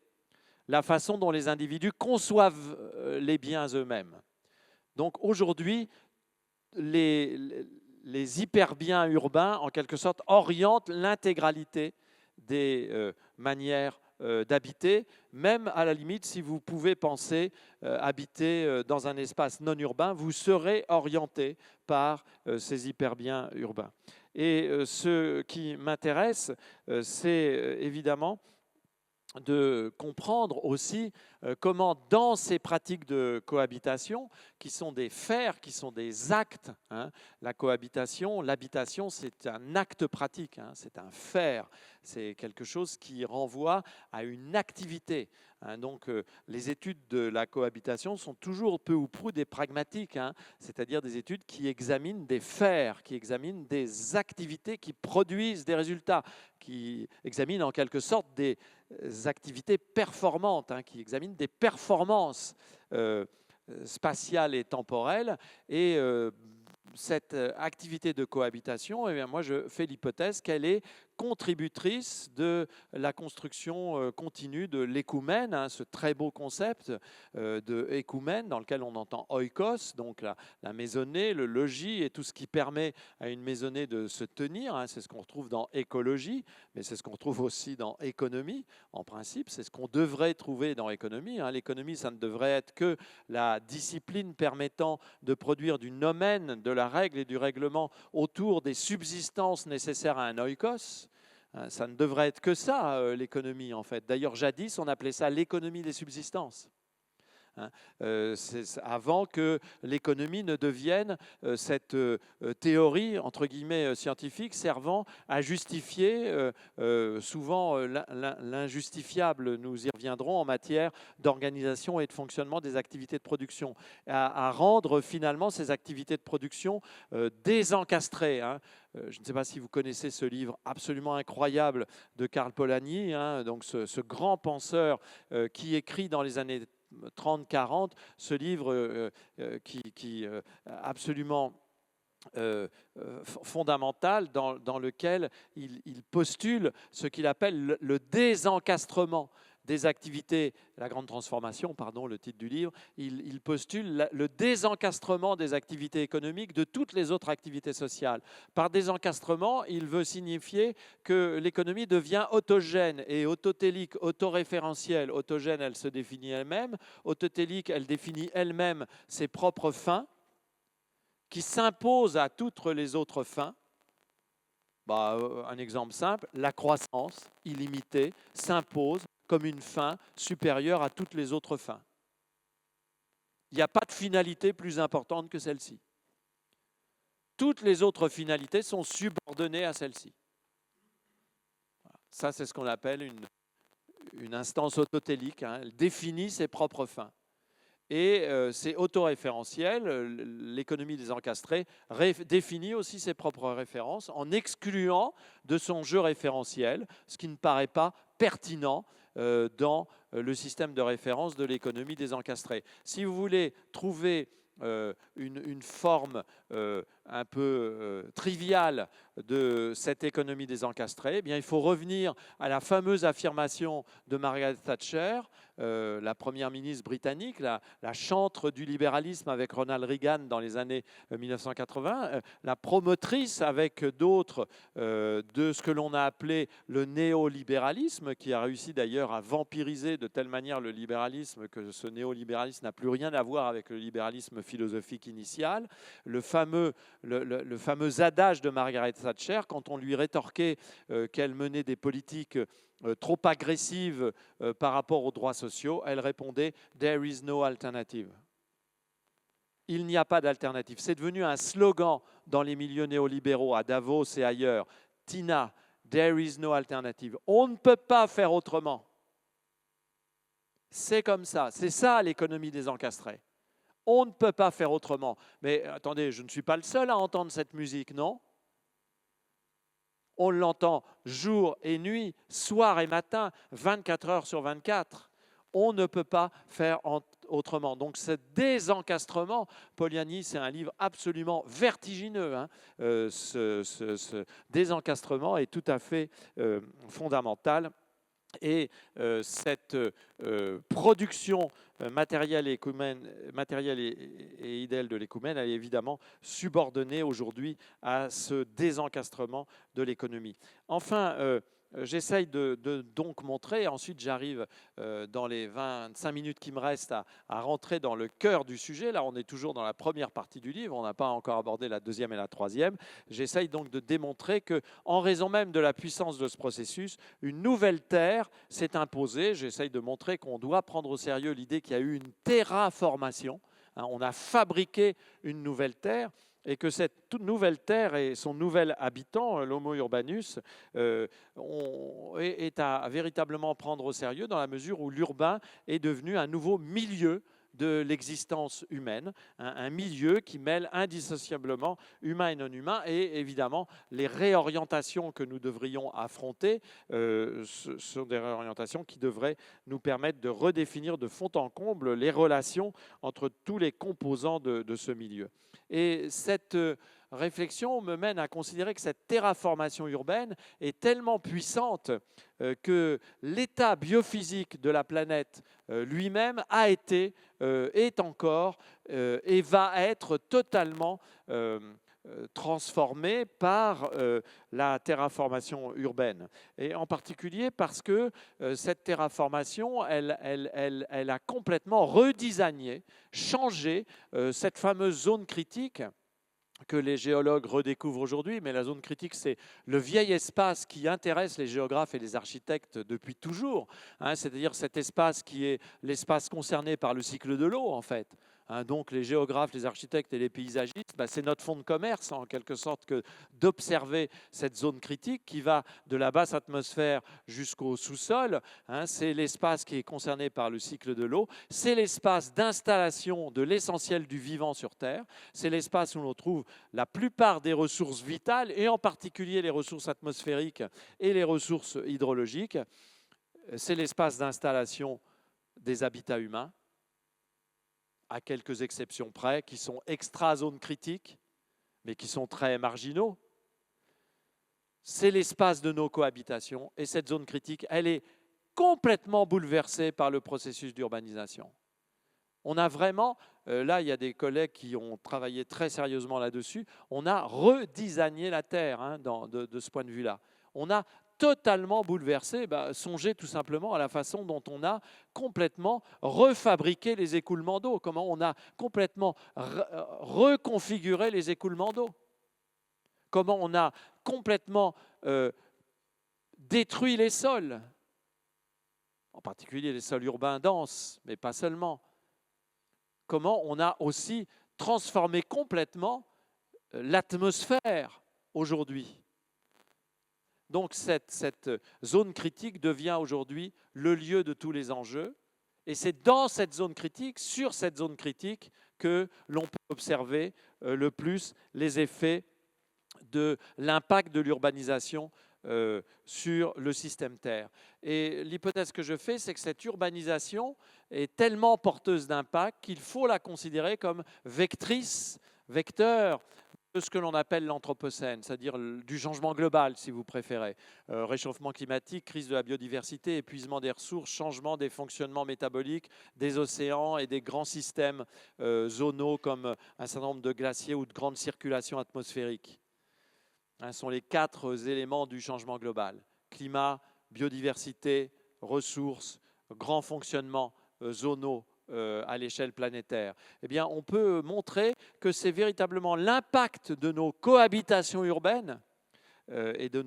la façon dont les individus conçoivent les biens eux-mêmes. Donc aujourd'hui, les hyperbiens urbains, en quelque sorte, orientent l'intégralité des manières d'habiter, même à la limite, si vous pouvez penser habiter dans un espace non urbain, vous serez orienté par ces hyperbiens urbains. Et ce qui m'intéresse, c'est évidemment de comprendre aussi comment dans ces pratiques de cohabitation, qui sont des faits, qui sont des actes, la cohabitation, l'habitation, c'est un acte pratique, c'est un faire, c'est quelque chose qui renvoie à une activité. Donc les études de la cohabitation sont toujours peu ou prou des pragmatiques, c'est-à-dire des études qui examinent des faits, qui examinent des activités qui produisent des résultats, qui examinent en quelque sorte des activités performantes, qui examinent des performances spatiales et temporelles. Et cette activité de cohabitation, moi je fais l'hypothèse qu'elle est contributrice de la construction continue de l'écoumène, hein, ce très beau concept de écoumène dans lequel on entend oikos, donc la maisonnée, le logis et tout ce qui permet à une maisonnée de se tenir. Hein, c'est ce qu'on retrouve dans écologie, mais c'est ce qu'on retrouve aussi dans économie. En principe, c'est ce qu'on devrait trouver dans économie. Hein. L'économie, ça ne devrait être que la discipline permettant de produire du nomen, de la règle et du règlement autour des subsistances nécessaires à un oikos. Ça ne devrait être que ça, l'économie, en fait. D'ailleurs, jadis, on appelait ça l'économie des subsistances. C'est avant que l'économie ne devienne cette théorie, entre guillemets, scientifique, servant à justifier souvent l'injustifiable, nous y reviendrons, en matière d'organisation et de fonctionnement des activités de production, à rendre finalement ces activités de production désencastrées. Hein. Je ne sais pas si vous connaissez ce livre absolument incroyable de Karl Polanyi, hein, donc ce grand penseur qui écrit dans les années 30-40, ce livre qui absolument fondamental dans lequel il postule ce qu'il appelle le désencastrement des activités, la grande transformation, pardon, le titre du livre, il postule le désencastrement des activités économiques de toutes les autres activités sociales. Par désencastrement, il veut signifier que l'économie devient autogène et autotélique, autoréférentielle. Autogène, elle se définit elle-même. Autotélique, elle définit elle-même ses propres fins qui s'imposent à toutes les autres fins. Un exemple simple, la croissance illimitée s'impose comme une fin supérieure à toutes les autres fins. Il n'y a pas de finalité plus importante que celle-ci. Toutes les autres finalités sont subordonnées à celle-ci. Ça, c'est ce qu'on appelle une instance autotélique. Hein. Elle définit ses propres fins. Et c'est autoréférentiel. L'économie désencastrée définit aussi ses propres références en excluant de son jeu référentiel ce qui ne paraît pas pertinent dans le système de référence de l'économie désencastrée. Si vous voulez trouver une forme un peu triviale de cette économie désencastrée, eh bien, il faut revenir à la fameuse affirmation de Margaret Thatcher, la première ministre britannique, la chantre du libéralisme avec Ronald Reagan dans les années 1980, la promotrice avec d'autres de ce que l'on a appelé le néolibéralisme, qui a réussi d'ailleurs à vampiriser de telle manière le libéralisme que ce néolibéralisme n'a plus rien à voir avec le libéralisme philosophique initial. Le fameux adage de Margaret Thatcher, quand on lui rétorquait qu'elle menait des politiques trop agressives par rapport aux droits sociaux, elle répondait « There is no alternative ». Il n'y a pas d'alternative. C'est devenu un slogan dans les milieux néolibéraux, à Davos et ailleurs. Tina, there is no alternative. On ne peut pas faire autrement. C'est comme ça. C'est ça l'économie désencastrée. On ne peut pas faire autrement. Mais attendez, je ne suis pas le seul à entendre cette musique, non ? On l'entend jour et nuit, soir et matin, 24 heures sur 24. On ne peut pas faire autrement. Donc ce désencastrement, Polanyi, c'est un livre absolument vertigineux. Hein. Ce désencastrement est tout à fait fondamental. Et cette production matérielle et idéale de l'écoumène, elle est évidemment subordonnée aujourd'hui à ce désencastrement de l'économie. Enfin, j'essaye de donc montrer, ensuite j'arrive dans les 25 minutes qui me restent à rentrer dans le cœur du sujet. Là, on est toujours dans la première partie du livre, on n'a pas encore abordé la deuxième et la troisième. J'essaye donc de démontrer qu'en raison même de la puissance de ce processus, une nouvelle terre s'est imposée. J'essaye de montrer qu'on doit prendre au sérieux l'idée qu'il y a eu une terraformation. On a fabriqué une nouvelle terre. Et que cette toute nouvelle terre et son nouvel habitant, l'Homo urbanus, est à véritablement prendre au sérieux dans la mesure où l'urbain est devenu un nouveau milieu de l'existence humaine, un milieu qui mêle indissociablement humain et non humain, et évidemment les réorientations que nous devrions affronter sont des réorientations qui devraient nous permettre de redéfinir de fond en comble les relations entre tous les composants de ce milieu. Et cette réflexion me mène à considérer que cette terraformation urbaine est tellement puissante que l'état biophysique de la planète lui-même a été, est encore et va être totalement transformé par la terraformation urbaine. Et en particulier parce que cette terraformation, elle a complètement redesigné, changé cette fameuse zone critique que les géologues redécouvrent aujourd'hui, mais la zone critique, c'est le vieil espace qui intéresse les géographes et les architectes depuis toujours, hein, c'est-à-dire cet espace qui est l'espace concerné par le cycle de l'eau, en fait. Hein, donc les géographes, les architectes et les paysagistes, c'est notre fonds de commerce en quelque sorte que d'observer cette zone critique qui va de la basse atmosphère jusqu'au sous-sol. Hein, c'est l'espace qui est concerné par le cycle de l'eau. C'est l'espace d'installation de l'essentiel du vivant sur Terre. C'est l'espace où l'on trouve la plupart des ressources vitales et en particulier les ressources atmosphériques et les ressources hydrologiques. C'est l'espace d'installation des habitats humains, à quelques exceptions près, qui sont extra-zones critiques, mais qui sont très marginaux. C'est l'espace de nos cohabitations, et cette zone critique, elle est complètement bouleversée par le processus d'urbanisation. On a vraiment, là il y a des collègues qui ont travaillé très sérieusement là-dessus, on a redesigné la Terre hein, de ce point de vue-là. On a totalement bouleversé, songez tout simplement à la façon dont on a complètement refabriqué les écoulements d'eau, comment on a complètement reconfiguré les écoulements d'eau, comment on a complètement détruit les sols, en particulier les sols urbains denses, mais pas seulement. Comment on a aussi transformé complètement l'atmosphère aujourd'hui. Donc cette zone critique devient aujourd'hui le lieu de tous les enjeux. Et c'est dans cette zone critique, sur cette zone critique, que l'on peut observer le plus les effets de l'impact de l'urbanisation sur le système Terre. Et l'hypothèse que je fais, c'est que cette urbanisation est tellement porteuse d'impact qu'il faut la considérer comme vecteur de ce que l'on appelle l'anthropocène, c'est-à-dire du changement global, si vous préférez. Réchauffement climatique, crise de la biodiversité, épuisement des ressources, changement des fonctionnements métaboliques des océans et des grands systèmes zonaux comme un certain nombre de glaciers ou de grandes circulations atmosphériques. Ce sont les 4 éléments du changement global. Climat, biodiversité, ressources, grands fonctionnements zonaux à l'échelle planétaire. Eh bien, on peut montrer que c'est véritablement l'impact de nos cohabitations urbaines et de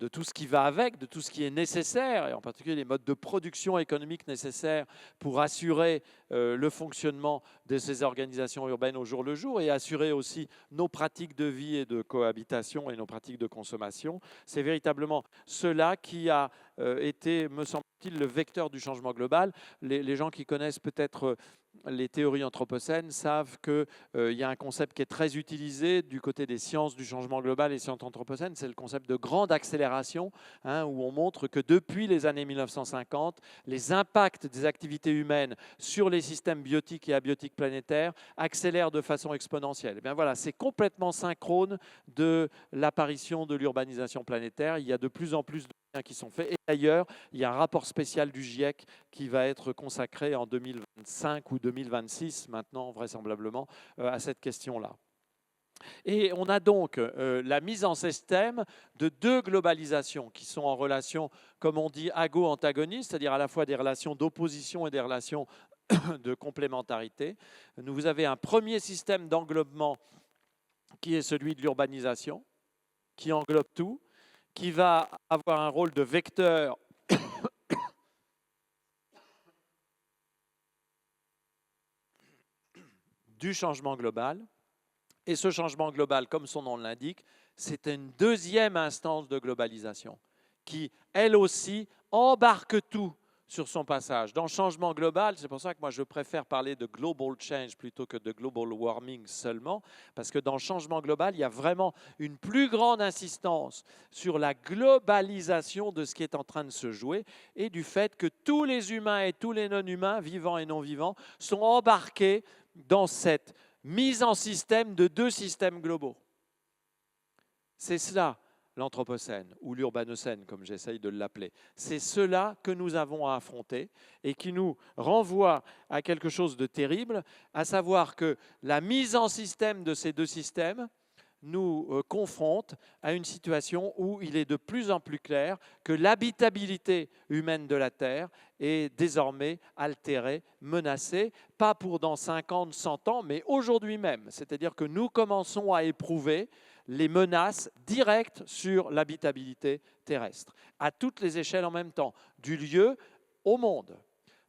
tout ce qui va avec, de tout ce qui est nécessaire, et en particulier les modes de production économique nécessaires pour assurer le fonctionnement de ces organisations urbaines au jour le jour et assurer aussi nos pratiques de vie et de cohabitation et nos pratiques de consommation. C'est véritablement cela qui a été, me semble-t-il, le vecteur du changement global. Les gens qui connaissent peut-être les théories anthropocènes savent qu'il y a un concept qui est très utilisé du côté des sciences du changement global et sciences anthropocènes, c'est le concept de grande accélération, hein, où on montre que depuis les années 1950, les impacts des activités humaines sur les systèmes biotiques et abiotiques planétaires accélèrent de façon exponentielle. Et bien voilà, c'est complètement synchrone de l'apparition de l'urbanisation planétaire. Il y a de plus en plus de liens qui sont faits. Et d'ailleurs, il y a un rapport spécial du GIEC qui va être consacré en 2025 ou 2026 maintenant, vraisemblablement, à cette question-là. Et on a donc la mise en système de 2 globalisations qui sont en relation, comme on dit, ago-antagonistes, c'est-à-dire à la fois des relations d'opposition et des relations de complémentarité. Vous avez un premier système d'englobement qui est celui de l'urbanisation, qui englobe tout, qui va avoir un rôle de vecteur du changement global. Et ce changement global, comme son nom l'indique, c'est une deuxième instance de globalisation qui, elle aussi, embarque tout sur son passage. Dans le changement global, c'est pour ça que moi je préfère parler de global change plutôt que de global warming seulement, parce que dans le changement global, il y a vraiment une plus grande insistance sur la globalisation de ce qui est en train de se jouer et du fait que tous les humains et tous les non-humains, vivants et non-vivants, sont embarqués dans cette mise en système de 2 systèmes globaux. C'est cela l'Anthropocène ou l'Urbanocène, comme j'essaye de l'appeler. C'est cela que nous avons à affronter et qui nous renvoie à quelque chose de terrible, à savoir que la mise en système de ces deux systèmes nous confronte à une situation où il est de plus en plus clair que l'habitabilité humaine de la Terre est désormais altérée, menacée, pas pour dans 50, 100 ans, mais aujourd'hui même. C'est-à-dire que nous commençons à éprouver les menaces directes sur l'habitabilité terrestre, à toutes les échelles en même temps, du lieu au monde.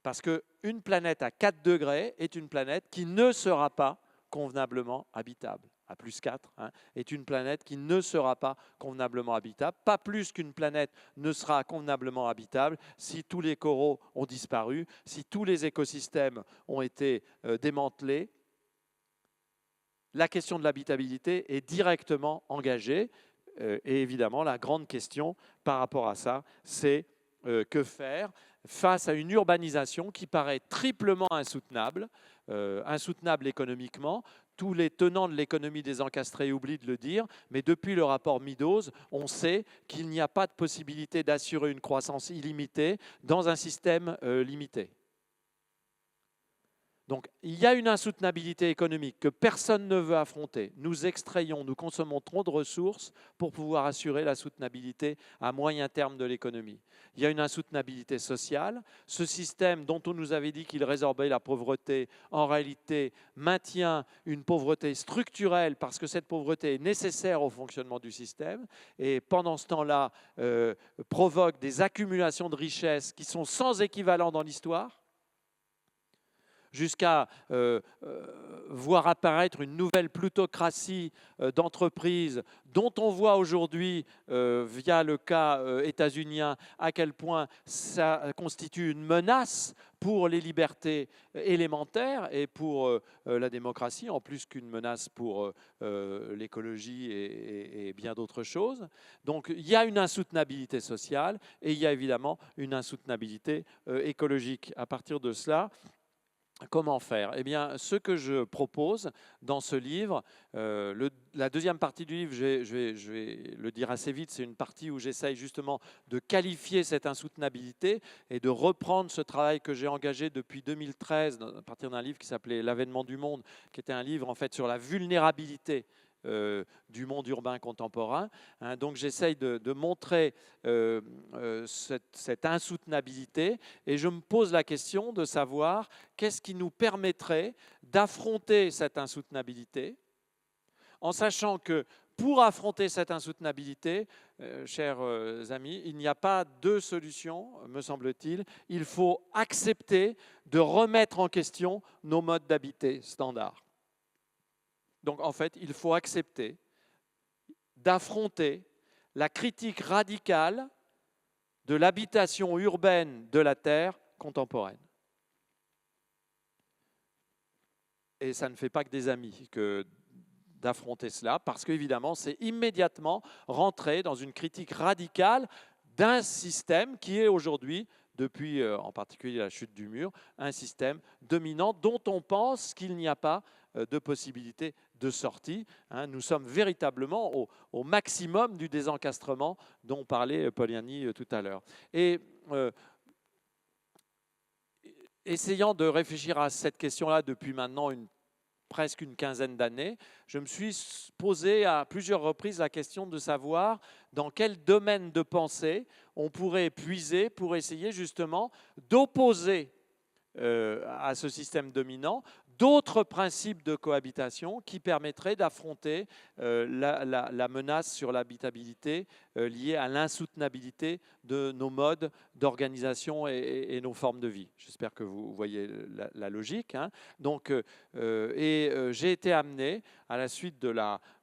Parce qu'une planète à 4 degrés est une planète qui ne sera pas convenablement habitable. À plus 4, est une planète qui ne sera pas convenablement habitable, pas plus qu'une planète ne sera convenablement habitable si tous les coraux ont disparu, si tous les écosystèmes ont été démantelés. La question de l'habitabilité est directement engagée et évidemment la grande question par rapport à ça, c'est que faire face à une urbanisation qui paraît triplement insoutenable, insoutenable économiquement. Tous les tenants de l'économie des encastrés oublient de le dire, mais depuis le rapport Meadows, on sait qu'il n'y a pas de possibilité d'assurer une croissance illimitée dans un système limité. Donc, il y a une insoutenabilité économique que personne ne veut affronter. Nous extrayons, nous consommons trop de ressources pour pouvoir assurer la soutenabilité à moyen terme de l'économie. Il y a une insoutenabilité sociale. Ce système dont on nous avait dit qu'il résorbait la pauvreté, en réalité, maintient une pauvreté structurelle parce que cette pauvreté est nécessaire au fonctionnement du système et pendant ce temps-là, provoque des accumulations de richesses qui sont sans équivalent dans l'histoire, jusqu'à voir apparaître une nouvelle plutocratie d'entreprises dont on voit aujourd'hui, via le cas états-unien, à quel point ça constitue une menace pour les libertés élémentaires et pour la démocratie, en plus qu'une menace pour l'écologie et bien d'autres choses. Donc il y a une insoutenabilité sociale et il y a évidemment une insoutenabilité écologique. À partir de cela, comment faire? Eh bien, ce que je propose dans ce livre, la deuxième partie du livre, je vais le dire assez vite, c'est une partie où j'essaye justement de qualifier cette insoutenabilité et de reprendre ce travail que j'ai engagé depuis 2013 à partir d'un livre qui s'appelait L'avènement du monde, qui était un livre en fait sur la vulnérabilité du monde urbain contemporain. Donc j'essaye de montrer cette insoutenabilité et je me pose la question de savoir qu'est-ce qui nous permettrait d'affronter cette insoutenabilité en sachant que pour affronter cette insoutenabilité, chers amis, il n'y a pas deux solutions, me semble-t-il. Il faut accepter de remettre en question nos modes d'habiter standards. Donc en fait, il faut accepter d'affronter la critique radicale de l'habitation urbaine de la Terre contemporaine. Et ça ne fait pas que des amis que d'affronter cela, parce qu'évidemment, c'est immédiatement rentrer dans une critique radicale d'un système qui est aujourd'hui, depuis en particulier la chute du mur, un système dominant dont on pense qu'il n'y a pas de possibilité de sortie. Nous sommes véritablement au maximum du désencastrement dont parlait Poliani tout à l'heure. Et essayant de réfléchir à cette question-là depuis maintenant presque une quinzaine d'années, je me suis posé à plusieurs reprises la question de savoir dans quel domaine de pensée on pourrait puiser pour essayer justement d'opposer à ce système dominant d'autres principes de cohabitation qui permettraient d'affronter la menace sur l'habitabilité liée à l'insoutenabilité de nos modes d'organisation et nos formes de vie. J'espère que vous voyez la logique. Donc, j'ai été amené, à la suite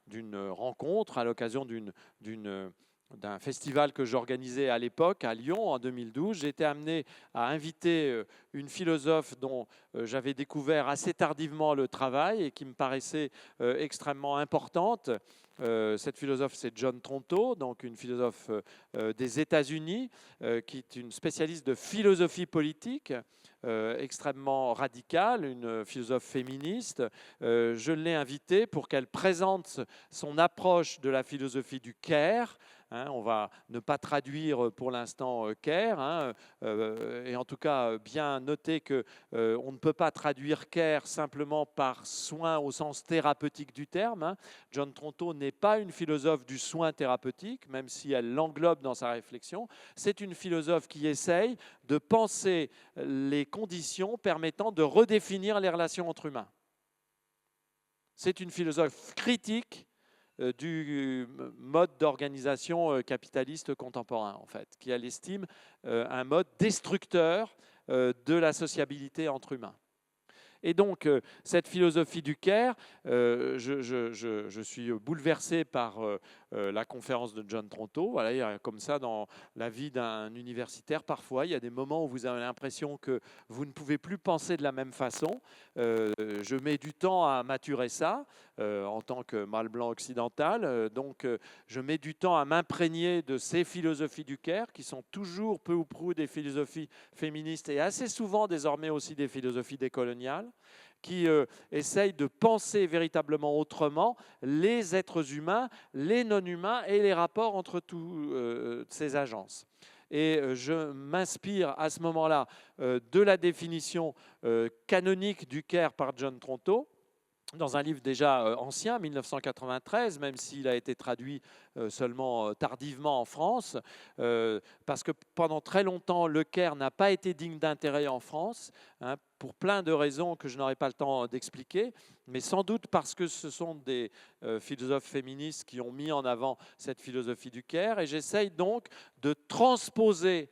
d'une rencontre, à l'occasion d'un festival que j'organisais à l'époque à Lyon en 2012, j'ai été amené à inviter une philosophe dont j'avais découvert assez tardivement le travail et qui me paraissait extrêmement importante, Cette philosophe, c'est John Tronto, donc une philosophe des États-Unis, qui est une spécialiste de philosophie politique, extrêmement radicale, une philosophe féministe. Je l'ai invitée pour qu'elle présente son approche de la philosophie du care. On va ne pas traduire pour l'instant care, et en tout cas bien noter qu'on ne peut pas traduire care simplement par soin au sens thérapeutique du terme. John Tronto n'est pas une philosophe du soin thérapeutique, même si elle l'englobe dans sa réflexion. C'est une philosophe qui essaye de penser les conditions permettant de redéfinir les relations entre humains. C'est une philosophe critique du mode d'organisation capitaliste contemporain, en fait, qui elle estime un mode destructeur de la sociabilité entre humains. Et donc, cette philosophie du care, je suis bouleversé par la conférence de John Tronto. Voilà, il y a comme ça dans la vie d'un universitaire, parfois, il y a des moments où vous avez l'impression que vous ne pouvez plus penser de la même façon. Je mets du temps à maturer ça en tant que mâle blanc occidental. Donc, je mets du temps à m'imprégner de ces philosophies du care, qui sont toujours peu ou prou des philosophies féministes et assez souvent désormais aussi des philosophies décoloniales, qui essayent de penser véritablement autrement les êtres humains, les non-humains et les rapports entre toutes ces agences. Et je m'inspire à ce moment-là de la définition canonique du care par John Tronto, dans un livre déjà ancien, 1993, même s'il a été traduit seulement tardivement en France, parce que pendant très longtemps, le care n'a pas été digne d'intérêt en France, pour plein de raisons que je n'aurai pas le temps d'expliquer, mais sans doute parce que ce sont des philosophes féministes qui ont mis en avant cette philosophie du care, et j'essaye donc de transposer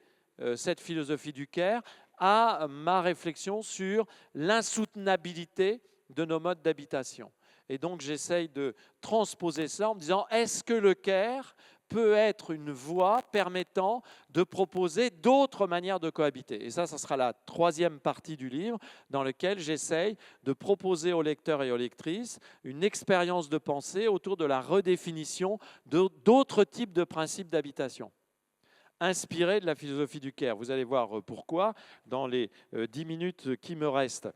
cette philosophie du care à ma réflexion sur l'insoutenabilité de nos modes d'habitation. Et donc, j'essaye de transposer ça en me disant, est-ce que le care peut être une voie permettant de proposer d'autres manières de cohabiter? Et ça sera la troisième partie du livre, dans lequel j'essaye de proposer aux lecteurs et aux lectrices une expérience de pensée autour de la redéfinition d'autres types de principes d'habitation, inspirés de la philosophie du care. Vous allez voir pourquoi dans les 10 minutes qui me restent.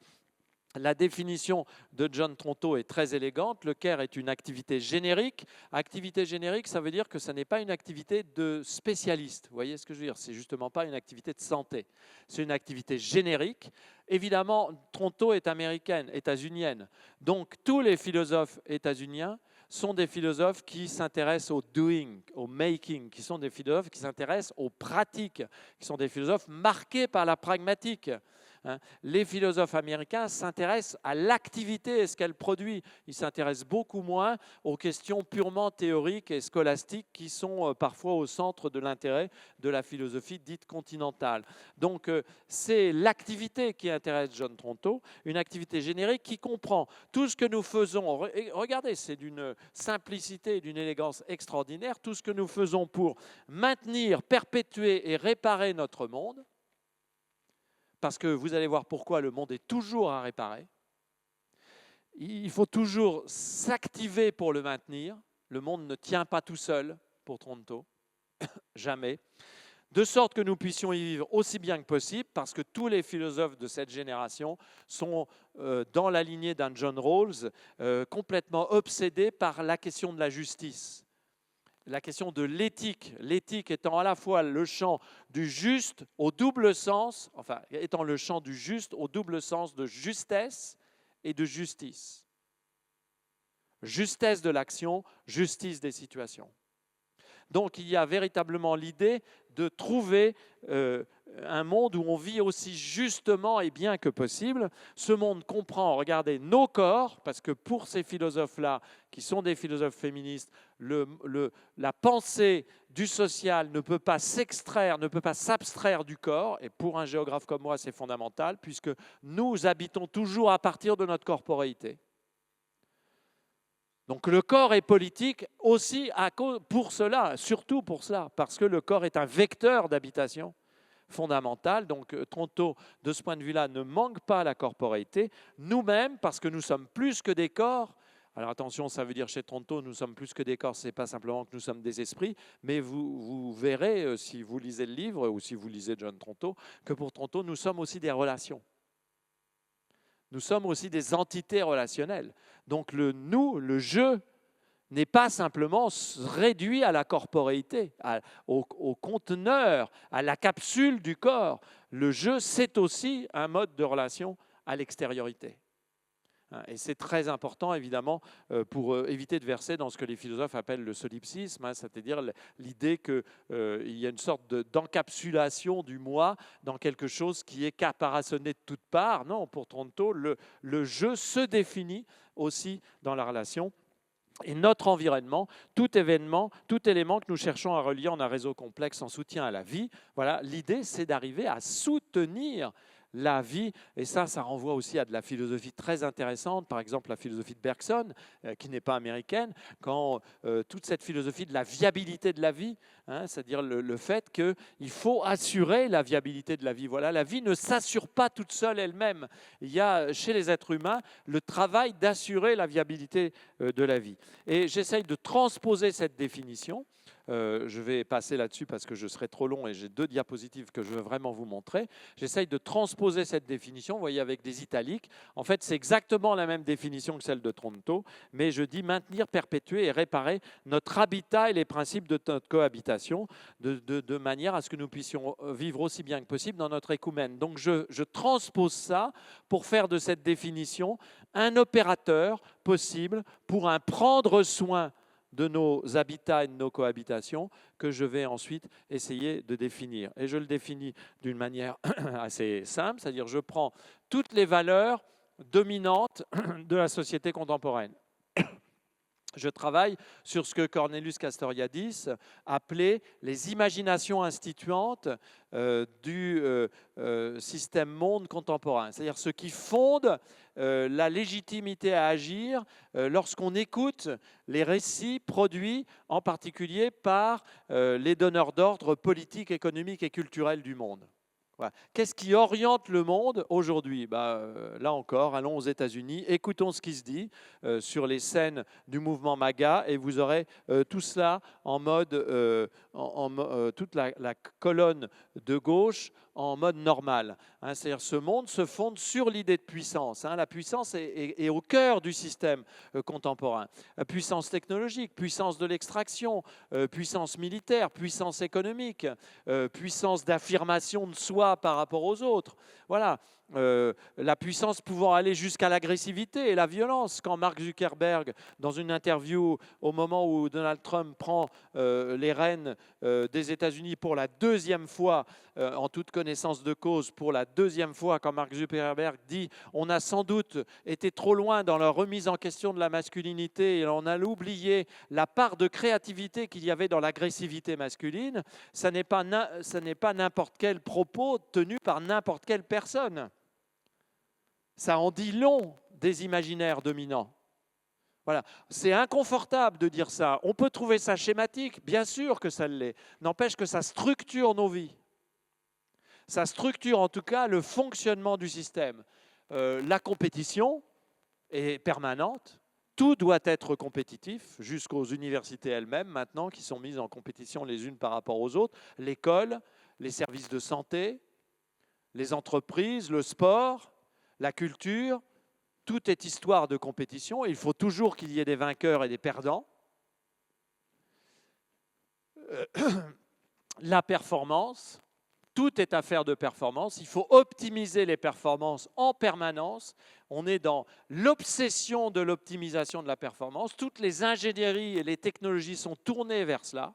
La définition de John Tronto est très élégante. Le care est une activité générique. Activité générique, ça veut dire que ce n'est pas une activité de spécialiste. Vous voyez ce que je veux dire? C'est justement pas une activité de santé. C'est une activité générique. Évidemment, Tronto est américaine, états-unienne. Donc, tous les philosophes états-uniens sont des philosophes qui s'intéressent au doing, au making, qui sont des philosophes qui s'intéressent aux pratiques, qui sont des philosophes marqués par la pragmatique. Les philosophes américains s'intéressent à l'activité et ce qu'elle produit. Ils s'intéressent beaucoup moins aux questions purement théoriques et scolastiques qui sont parfois au centre de l'intérêt de la philosophie dite continentale. Donc, c'est l'activité qui intéresse John Tronto, une activité générique qui comprend tout ce que nous faisons. Regardez, c'est d'une simplicité et d'une élégance extraordinaire, tout ce que nous faisons pour maintenir, perpétuer et réparer notre monde. Parce que vous allez voir pourquoi le monde est toujours à réparer. Il faut toujours s'activer pour le maintenir. Le monde ne tient pas tout seul pour Tronto, jamais. De sorte que nous puissions y vivre aussi bien que possible, parce que tous les philosophes de cette génération sont dans la lignée d'un John Rawls, complètement obsédés par la question de la justice. La question de l'éthique étant à la fois le champ du juste au double sens, enfin étant le champ du juste au double sens de justesse et de justice. Justesse de l'action, justice des situations. Donc il y a véritablement l'idée de trouver un monde où on vit aussi justement et bien que possible. Ce monde comprend, regardez, nos corps, parce que pour ces philosophes-là, qui sont des philosophes féministes, la pensée du social ne peut pas s'extraire, ne peut pas s'abstraire du corps, et pour un géographe comme moi, c'est fondamental, puisque nous habitons toujours à partir de notre corporéité. Donc le corps est politique aussi pour cela, surtout pour cela, parce que le corps est un vecteur d'habitation fondamental. Donc Tronto, de ce point de vue-là, ne manque pas la corporéité. Nous-mêmes, parce que nous sommes plus que des corps, Alors attention, ça veut dire chez Tronto, nous sommes plus que des corps, ce n'est pas simplement que nous sommes des esprits, mais vous verrez, si vous lisez le livre ou si vous lisez John Tronto, que pour Tronto, nous sommes aussi des relations. Nous sommes aussi des entités relationnelles. Donc le nous, le je, n'est pas simplement réduit à la corporéité, au conteneur, à la capsule du corps. Le je, c'est aussi un mode de relation à l'extériorité. Et c'est très important, évidemment, pour éviter de verser dans ce que les philosophes appellent le solipsisme, c'est-à-dire l'idée qu'il y a une sorte d'encapsulation du moi dans quelque chose qui est caparaçonné de toutes parts. Non, pour Tronto, le je se définit aussi dans la relation. Et notre environnement, tout événement, tout élément que nous cherchons à relier en un réseau complexe en soutien à la vie, voilà, l'idée, c'est d'arriver à soutenir la vie, et ça renvoie aussi à de la philosophie très intéressante, par exemple la philosophie de Bergson, qui n'est pas américaine, quand toute cette philosophie de la viabilité de la vie, c'est-à-dire le fait qu'il faut assurer la viabilité de la vie. Voilà, la vie ne s'assure pas toute seule elle-même. Il y a chez les êtres humains le travail d'assurer la viabilité de la vie. Et j'essaye de transposer cette définition. Je vais passer là-dessus parce que je serai trop long et j'ai 2 diapositives que je veux vraiment vous montrer. J'essaye de transposer cette définition, vous voyez, avec des italiques. En fait, c'est exactement la même définition que celle de Tronto, mais je dis maintenir, perpétuer et réparer notre habitat et les principes de notre cohabitation de manière à ce que nous puissions vivre aussi bien que possible dans notre écoumène. Donc, je transpose ça pour faire de cette définition un opérateur possible pour un prendre soin de nos habitats et de nos cohabitations que je vais ensuite essayer de définir. Et je le définis d'une manière assez simple, c'est-à-dire je prends toutes les valeurs dominantes de la société contemporaine. Je travaille sur ce que Cornelius Castoriadis appelait les imaginations instituantes du système monde contemporain, c'est-à-dire ce qui fonde la légitimité à agir lorsqu'on écoute les récits produits en particulier par les donneurs d'ordre politiques, économiques et culturels du monde. Voilà. Qu'est-ce qui oriente le monde aujourd'hui? Là encore, allons aux États-Unis, écoutons ce qui se dit sur les scènes du mouvement MAGA et vous aurez tout cela en mode, toute la colonne de gauche en mode normal. C'est-à-dire ce monde se fonde sur l'idée de puissance. La puissance est au cœur du système contemporain. Puissance technologique, puissance de l'extraction, puissance militaire, puissance économique, puissance d'affirmation de soi par rapport aux autres. Voilà. La puissance pouvant aller jusqu'à l'agressivité et la violence. Quand Mark Zuckerberg, dans une interview au moment où Donald Trump prend les rênes des États-Unis pour la 2e fois, en toute connaissance de cause, pour la 2e fois, quand Mark Zuckerberg dit « on a sans doute été trop loin dans la remise en question de la masculinité et on a oublié la part de créativité qu'il y avait dans l'agressivité masculine », ça n'est pas n'importe quel propos tenu par n'importe quelle personne. Ça en dit long des imaginaires dominants. Voilà. C'est inconfortable de dire ça. On peut trouver ça schématique, bien sûr que ça l'est. N'empêche que ça structure nos vies. Ça structure en tout cas le fonctionnement du système. La compétition est permanente. Tout doit être compétitif, jusqu'aux universités elles-mêmes maintenant, qui sont mises en compétition les unes par rapport aux autres. L'école, les services de santé, les entreprises, le sport, la culture, tout est histoire de compétition. Il faut toujours qu'il y ait des vainqueurs et des perdants. La performance, tout est affaire de performance. Il faut optimiser les performances en permanence. On est dans l'obsession de l'optimisation de la performance. Toutes les ingénieries et les technologies sont tournées vers cela.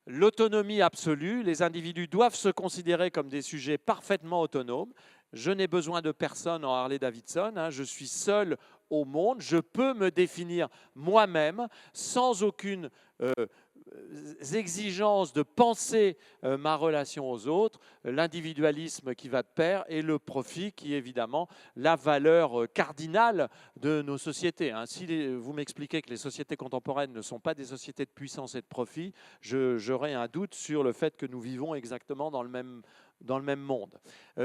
L'autonomie absolue, les individus doivent se considérer comme des sujets parfaitement autonomes. Je n'ai besoin de personne en Harley-Davidson, je suis seul au monde, je peux me définir moi-même sans aucune exigence de penser ma relation aux autres, l'individualisme qui va de pair et le profit qui est évidemment la valeur cardinale de nos sociétés. Si vous m'expliquez que les sociétés contemporaines ne sont pas des sociétés de puissance et de profit, j'aurais un doute sur le fait que nous vivons exactement dans le même dans le même monde.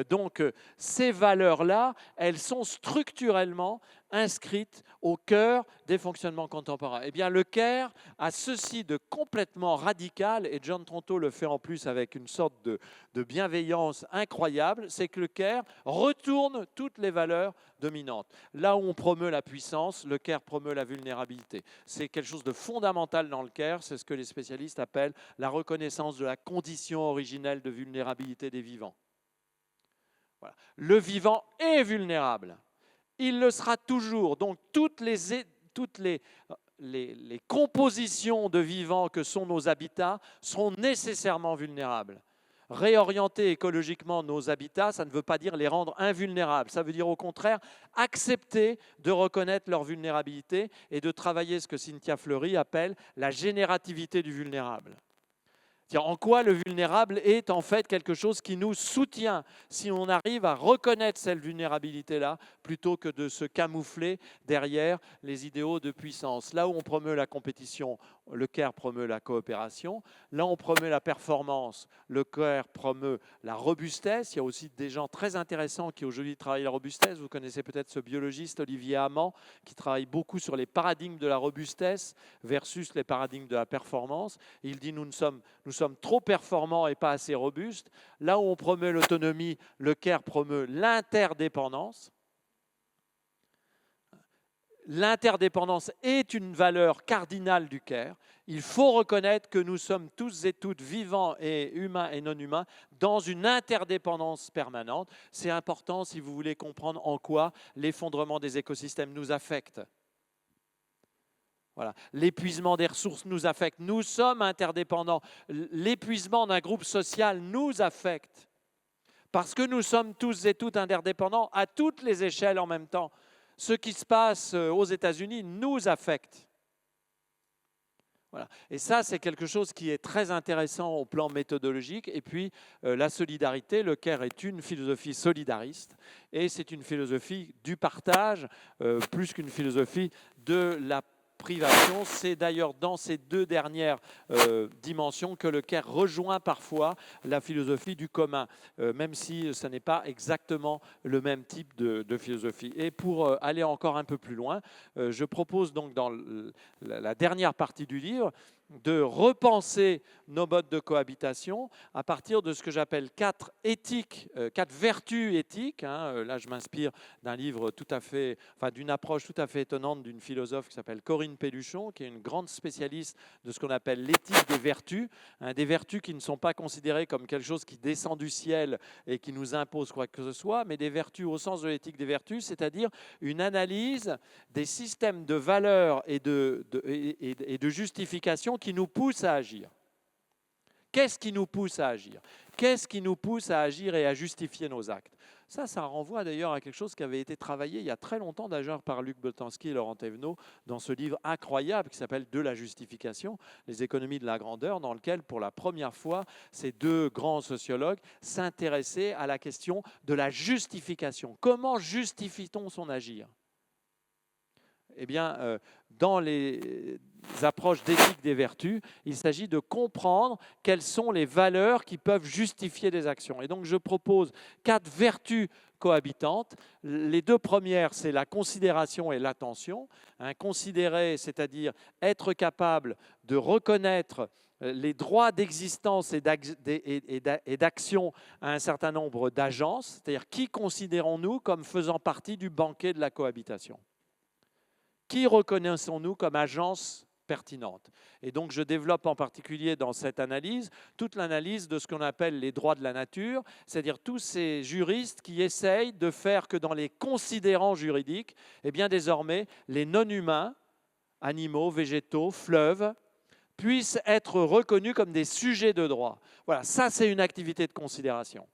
Donc, ces valeurs-là, elles sont structurellement inscrites au cœur des fonctionnements contemporains. Eh bien, le CARE a ceci de complètement radical, et John Tronto le fait en plus avec une sorte de bienveillance incroyable, c'est que le CARE retourne toutes les valeurs dominantes. Là où on promeut la puissance, le CARE promeut la vulnérabilité. C'est quelque chose de fondamental dans le CARE, c'est ce que les spécialistes appellent la reconnaissance de la condition originelle de vulnérabilité des vivants. Voilà. Le vivant est vulnérable. Il le sera toujours. Donc toutes les compositions de vivants que sont nos habitats seront nécessairement vulnérables. Réorienter écologiquement nos habitats, ça ne veut pas dire les rendre invulnérables. Ça veut dire au contraire accepter de reconnaître leur vulnérabilité et de travailler ce que Cynthia Fleury appelle la générativité du vulnérable. En quoi le vulnérable est en fait quelque chose qui nous soutient si on arrive à reconnaître cette vulnérabilité-là plutôt que de se camoufler derrière les idéaux de puissance. Là où on promeut la compétition, le CARE promeut la coopération. Là où on promeut la performance, le CARE promeut la robustesse. Il y a aussi des gens très intéressants qui aujourd'hui travaillent la robustesse. Vous connaissez peut-être ce biologiste Olivier Amand qui travaille beaucoup sur les paradigmes de la robustesse versus les paradigmes de la performance. Il dit nous sommes trop performants et pas assez robustes. Là où on promeut l'autonomie, le CARE promeut l'interdépendance. L'interdépendance est une valeur cardinale du CARE. Il faut reconnaître que nous sommes tous et toutes vivants et humains et non humains dans une interdépendance permanente. C'est important si vous voulez comprendre en quoi l'effondrement des écosystèmes nous affecte. Voilà. L'épuisement des ressources nous affecte. Nous sommes interdépendants. L'épuisement d'un groupe social nous affecte. Parce que nous sommes tous et toutes interdépendants à toutes les échelles en même temps. Ce qui se passe aux États-Unis nous affecte. Voilà. Et ça, c'est quelque chose qui est très intéressant au plan méthodologique. Et puis, la solidarité, le CARE est une philosophie solidariste. Et c'est une philosophie du partage, plus qu'une philosophie de la privation. C'est d'ailleurs dans ces deux dernières dimensions que le CARE rejoint parfois la philosophie du commun, même si ce n'est pas exactement le même type de philosophie. Et pour aller encore un peu plus loin, je propose donc dans la dernière partie du livre de repenser nos modes de cohabitation à partir de ce que j'appelle quatre vertus éthiques. Là, je m'inspire d'un livre d'une approche tout à fait étonnante d'une philosophe qui s'appelle Corinne Pelluchon, qui est une grande spécialiste de ce qu'on appelle l'éthique des vertus, des vertus qui ne sont pas considérées comme quelque chose qui descend du ciel et qui nous impose quoi que ce soit, mais des vertus au sens de l'éthique des vertus, c'est-à-dire une analyse des systèmes de valeurs et de justification qui nous pousse à agir. Qu'est-ce qui nous pousse à agir? Qu'est-ce qui nous pousse à agir et à justifier nos actes? Ça renvoie d'ailleurs à quelque chose qui avait été travaillé il y a très longtemps d'ailleurs par Luc Boltanski et Laurent Thévenot dans ce livre incroyable qui s'appelle « De la justification, les économies de la grandeur », dans lequel pour la première fois ces deux grands sociologues s'intéressaient à la question de la justification. Comment justifie-t-on son agir? Eh bien, dans les approches d'éthique des vertus, il s'agit de comprendre quelles sont les valeurs qui peuvent justifier des actions. Et donc, je propose 4 vertus cohabitantes. Les 2 premières, c'est la considération et l'attention. Considérer, c'est-à-dire être capable de reconnaître les droits d'existence et d'action à un certain nombre d'agences, c'est-à-dire qui considérons-nous comme faisant partie du banquet de la cohabitation? Qui reconnaissons-nous comme agence pertinente? Et donc, je développe en particulier dans cette analyse toute l'analyse de ce qu'on appelle les droits de la nature, c'est-à-dire tous ces juristes qui essayent de faire que dans les considérants juridiques, eh bien désormais, les non-humains, animaux, végétaux, fleuves, puissent être reconnus comme des sujets de droit. Voilà, ça c'est une activité de considération.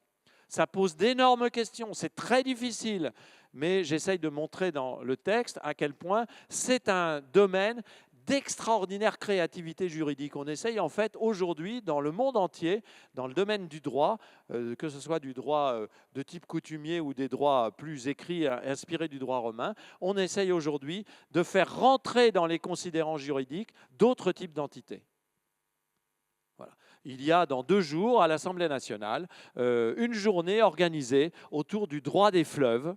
Ça pose d'énormes questions, c'est très difficile, mais j'essaye de montrer dans le texte à quel point c'est un domaine d'extraordinaire créativité juridique. On essaye en fait aujourd'hui dans le monde entier, dans le domaine du droit, que ce soit du droit de type coutumier ou des droits plus écrits inspirés du droit romain, on essaye aujourd'hui de faire rentrer dans les considérants juridiques d'autres types d'entités. Voilà. il y a dans 2 jours à l'Assemblée nationale une journée organisée autour du droit des fleuves,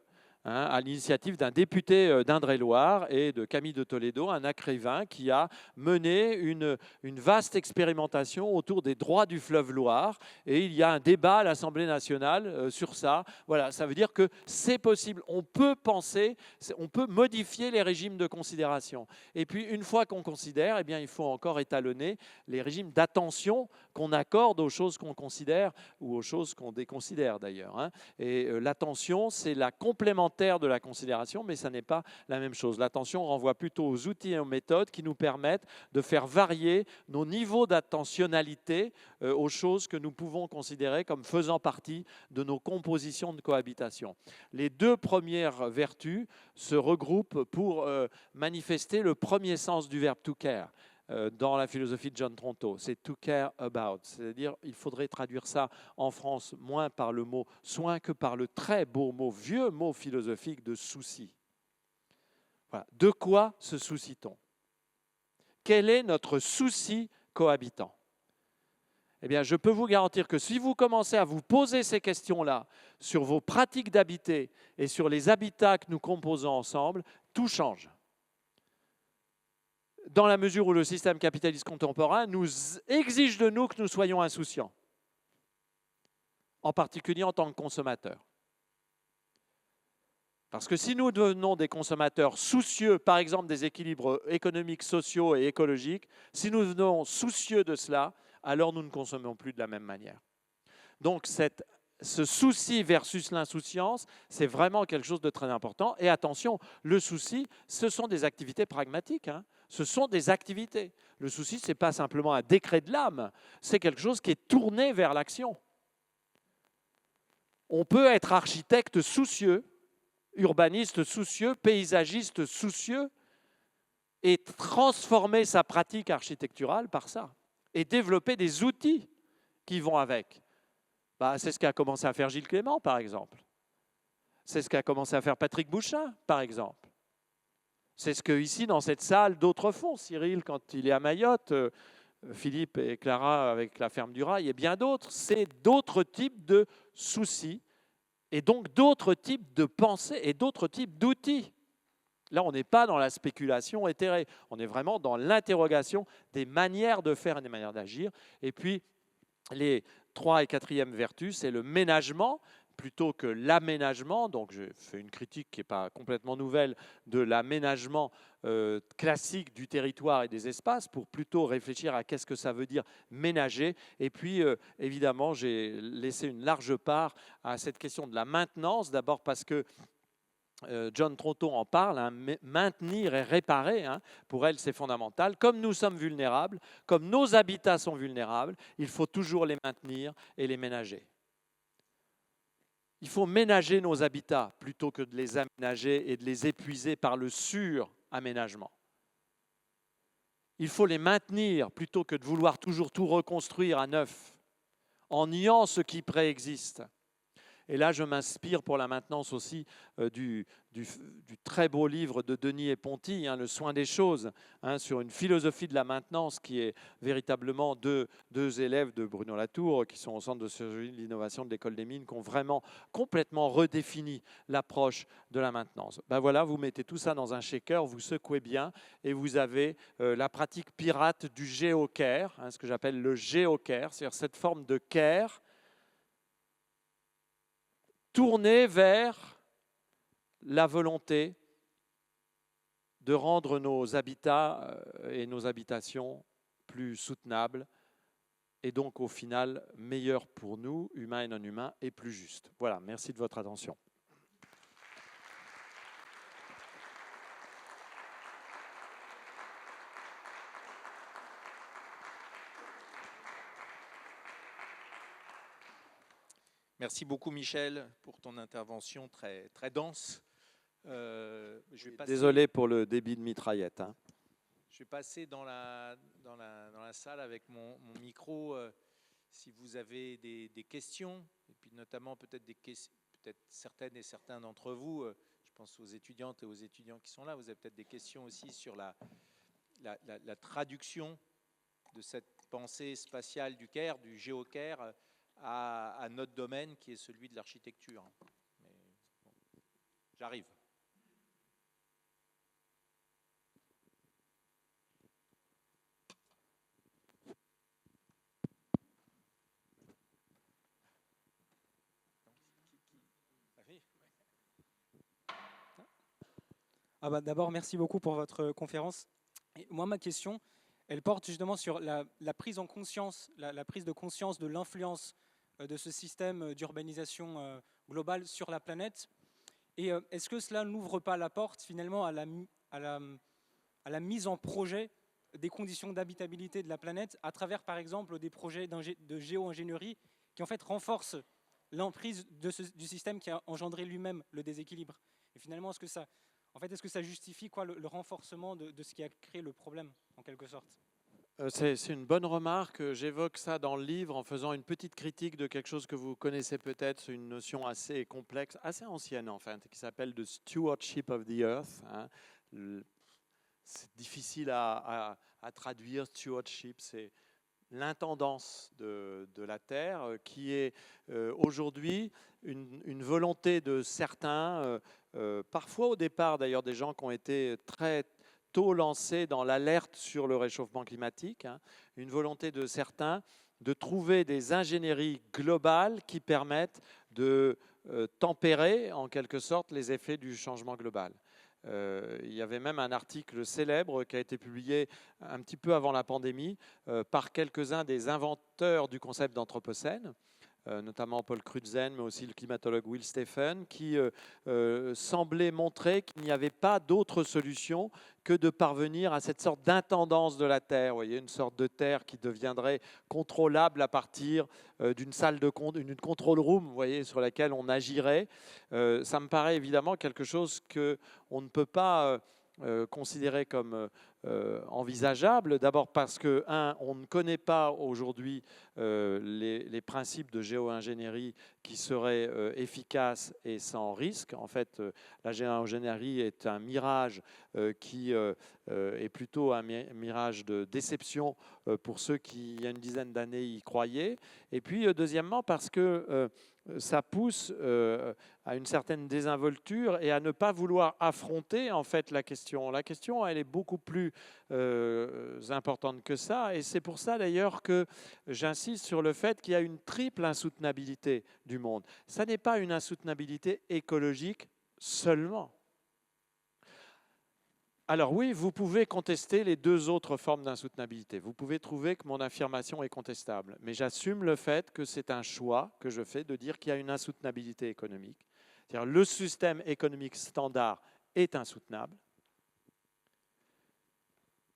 à l'initiative d'un député d'Indre-et-Loire et de Camille de Toledo, un écrivain qui a mené une vaste expérimentation autour des droits du fleuve Loire. Et il y a un débat à l'Assemblée nationale sur ça. Voilà, ça veut dire que c'est possible. On peut penser, on peut modifier les régimes de considération. Et puis, une fois qu'on considère, eh bien, il faut encore étalonner les régimes d'attention qu'on accorde aux choses qu'on considère ou aux choses qu'on déconsidère d'ailleurs. Et l'attention, c'est la complémentaire de la considération, mais ça n'est pas la même chose. L'attention renvoie plutôt aux outils et aux méthodes qui nous permettent de faire varier nos niveaux d'attentionnalité aux choses que nous pouvons considérer comme faisant partie de nos compositions de cohabitation. Les 2 premières vertus se regroupent pour manifester le premier sens du verbe to care dans la philosophie de John Tronto, c'est to care about, c'est-à-dire il faudrait traduire ça en France moins par le mot soin que par le très beau mot, vieux mot philosophique de souci. Voilà. De quoi se soucie-t-on? Quel est notre souci cohabitant? Eh bien, je peux vous garantir que si vous commencez à vous poser ces questions-là sur vos pratiques d'habiter et sur les habitats que nous composons ensemble, tout change. Dans la mesure où le système capitaliste contemporain nous exige de nous que nous soyons insouciants, en particulier en tant que consommateurs. Parce que si nous devenons des consommateurs soucieux, par exemple des équilibres économiques, sociaux et écologiques, si nous devenons soucieux de cela, alors nous ne consommons plus de la même manière. Donc ce souci versus l'insouciance, c'est vraiment quelque chose de très important. Et attention, le souci, ce sont des activités pragmatiques. Ce sont des activités. Le souci, ce n'est pas simplement un décret de l'âme, c'est quelque chose qui est tourné vers l'action. On peut être architecte soucieux, urbaniste soucieux, paysagiste soucieux, et transformer sa pratique architecturale par ça, et développer des outils qui vont avec. C'est ce qu'a commencé à faire Gilles Clément, par exemple. C'est ce qu'a commencé à faire Patrick Bouchain, par exemple. C'est ce que, ici, dans cette salle, d'autres font. Cyril, quand il est à Mayotte, Philippe et Clara avec la ferme du Rail, et bien d'autres. C'est d'autres types de soucis, et donc d'autres types de pensées, et d'autres types d'outils. Là, on n'est pas dans la spéculation éthérée. On est vraiment dans l'interrogation des manières de faire et des manières d'agir. Et puis, les 3 et 4e vertus, c'est le ménagement plutôt que l'aménagement. Donc, je fais une critique qui n'est pas complètement nouvelle de l'aménagement classique du territoire et des espaces pour plutôt réfléchir à qu'est-ce que ça veut dire ménager. Et puis, évidemment, j'ai laissé une large part à cette question de la maintenance, d'abord parce que John Tronto en parle, maintenir et réparer, pour elle c'est fondamental. Comme nous sommes vulnérables, comme nos habitats sont vulnérables, il faut toujours les maintenir et les ménager. Il faut ménager nos habitats plutôt que de les aménager et de les épuiser par le sur-aménagement. Il faut les maintenir plutôt que de vouloir toujours tout reconstruire à neuf, en niant ce qui préexiste. Et là, je m'inspire pour la maintenance aussi du très beau livre de Denis et Ponty, Le soin des choses, sur une philosophie de la maintenance qui est véritablement deux élèves de Bruno Latour, qui sont au centre de sociologie de l'innovation de l'École des Mines, qui ont vraiment complètement redéfini l'approche de la maintenance. Voilà, vous mettez tout ça dans un shaker, vous secouez bien et vous avez la pratique pirate du géocare, ce que j'appelle le géocare, c'est-à-dire cette forme de care tourner vers la volonté de rendre nos habitats et nos habitations plus soutenables et donc au final meilleurs pour nous, humains et non humains, et plus justes. Voilà, merci de votre attention. Merci beaucoup Michel pour ton intervention très, très dense. Désolé pour le débit de mitraillette. Je vais passer dans la salle avec mon micro si vous avez des questions, et puis notamment peut-être certaines et certains d'entre vous, je pense aux étudiantes et aux étudiants qui sont là, vous avez peut-être des questions aussi sur la traduction de cette pensée spatiale du Caire, du géocaire, à notre domaine qui est celui de l'architecture. Mais, bon, j'arrive. D'abord, merci beaucoup pour votre conférence. Et moi, ma question, elle porte justement sur la prise en conscience, la prise de conscience de l'influence de ce système d'urbanisation globale sur la planète. Et est-ce que cela n'ouvre pas la porte finalement à la mise en projet des conditions d'habitabilité de la planète à travers, par exemple, des projets de géo-ingénierie qui en fait renforcent l'emprise du système qui a engendré lui-même le déséquilibre. Et finalement, est-ce que ça justifie le renforcement de ce qui a créé le problème, en quelque sorte? C'est une bonne remarque. J'évoque ça dans le livre en faisant une petite critique de quelque chose que vous connaissez peut-être. C'est une notion assez complexe, assez ancienne en fait, qui s'appelle the stewardship of the earth. C'est difficile à traduire. Stewardship, c'est l'intendance de la Terre, qui est aujourd'hui une volonté de certains, parfois au départ d'ailleurs des gens qui ont été très tôt lancés dans l'alerte sur le réchauffement climatique, une volonté de certains de trouver des ingénieries globales qui permettent de tempérer en quelque sorte les effets du changement global. Il y avait même un article célèbre qui a été publié un petit peu avant la pandémie par quelques-uns des inventeurs du concept d'anthropocène, notamment Paul Crutzen, mais aussi le climatologue Will Stephen, qui semblait montrer qu'il n'y avait pas d'autre solution que de parvenir à cette sorte d'intendance de la Terre. Vous voyez, une sorte de Terre qui deviendrait contrôlable à partir d'une salle d'une control room, vous voyez, sur laquelle on agirait. Ça me paraît évidemment quelque chose qu'on ne peut pas considérer comme envisageable. D'abord parce que, on ne connaît pas aujourd'hui les principes de géo-ingénierie qui seraient efficaces et sans risque. En fait, la géo-ingénierie est un mirage qui est plutôt un mirage de déception pour ceux qui, il y a une dizaine d'années, y croyaient. Et puis, deuxièmement, parce que ça pousse à une certaine désinvolture et à ne pas vouloir affronter en fait la question. La question, elle est beaucoup plus importante que ça, et c'est pour ça d'ailleurs que j'insiste sur le fait qu'il y a une triple insoutenabilité du monde. Ça n'est pas une insoutenabilité écologique seulement. Alors oui, vous pouvez contester les deux autres formes d'insoutenabilité. Vous pouvez trouver que mon affirmation est contestable, mais j'assume le fait que c'est un choix que je fais de dire qu'il y a une insoutenabilité économique. C'est-à-dire le système économique standard est insoutenable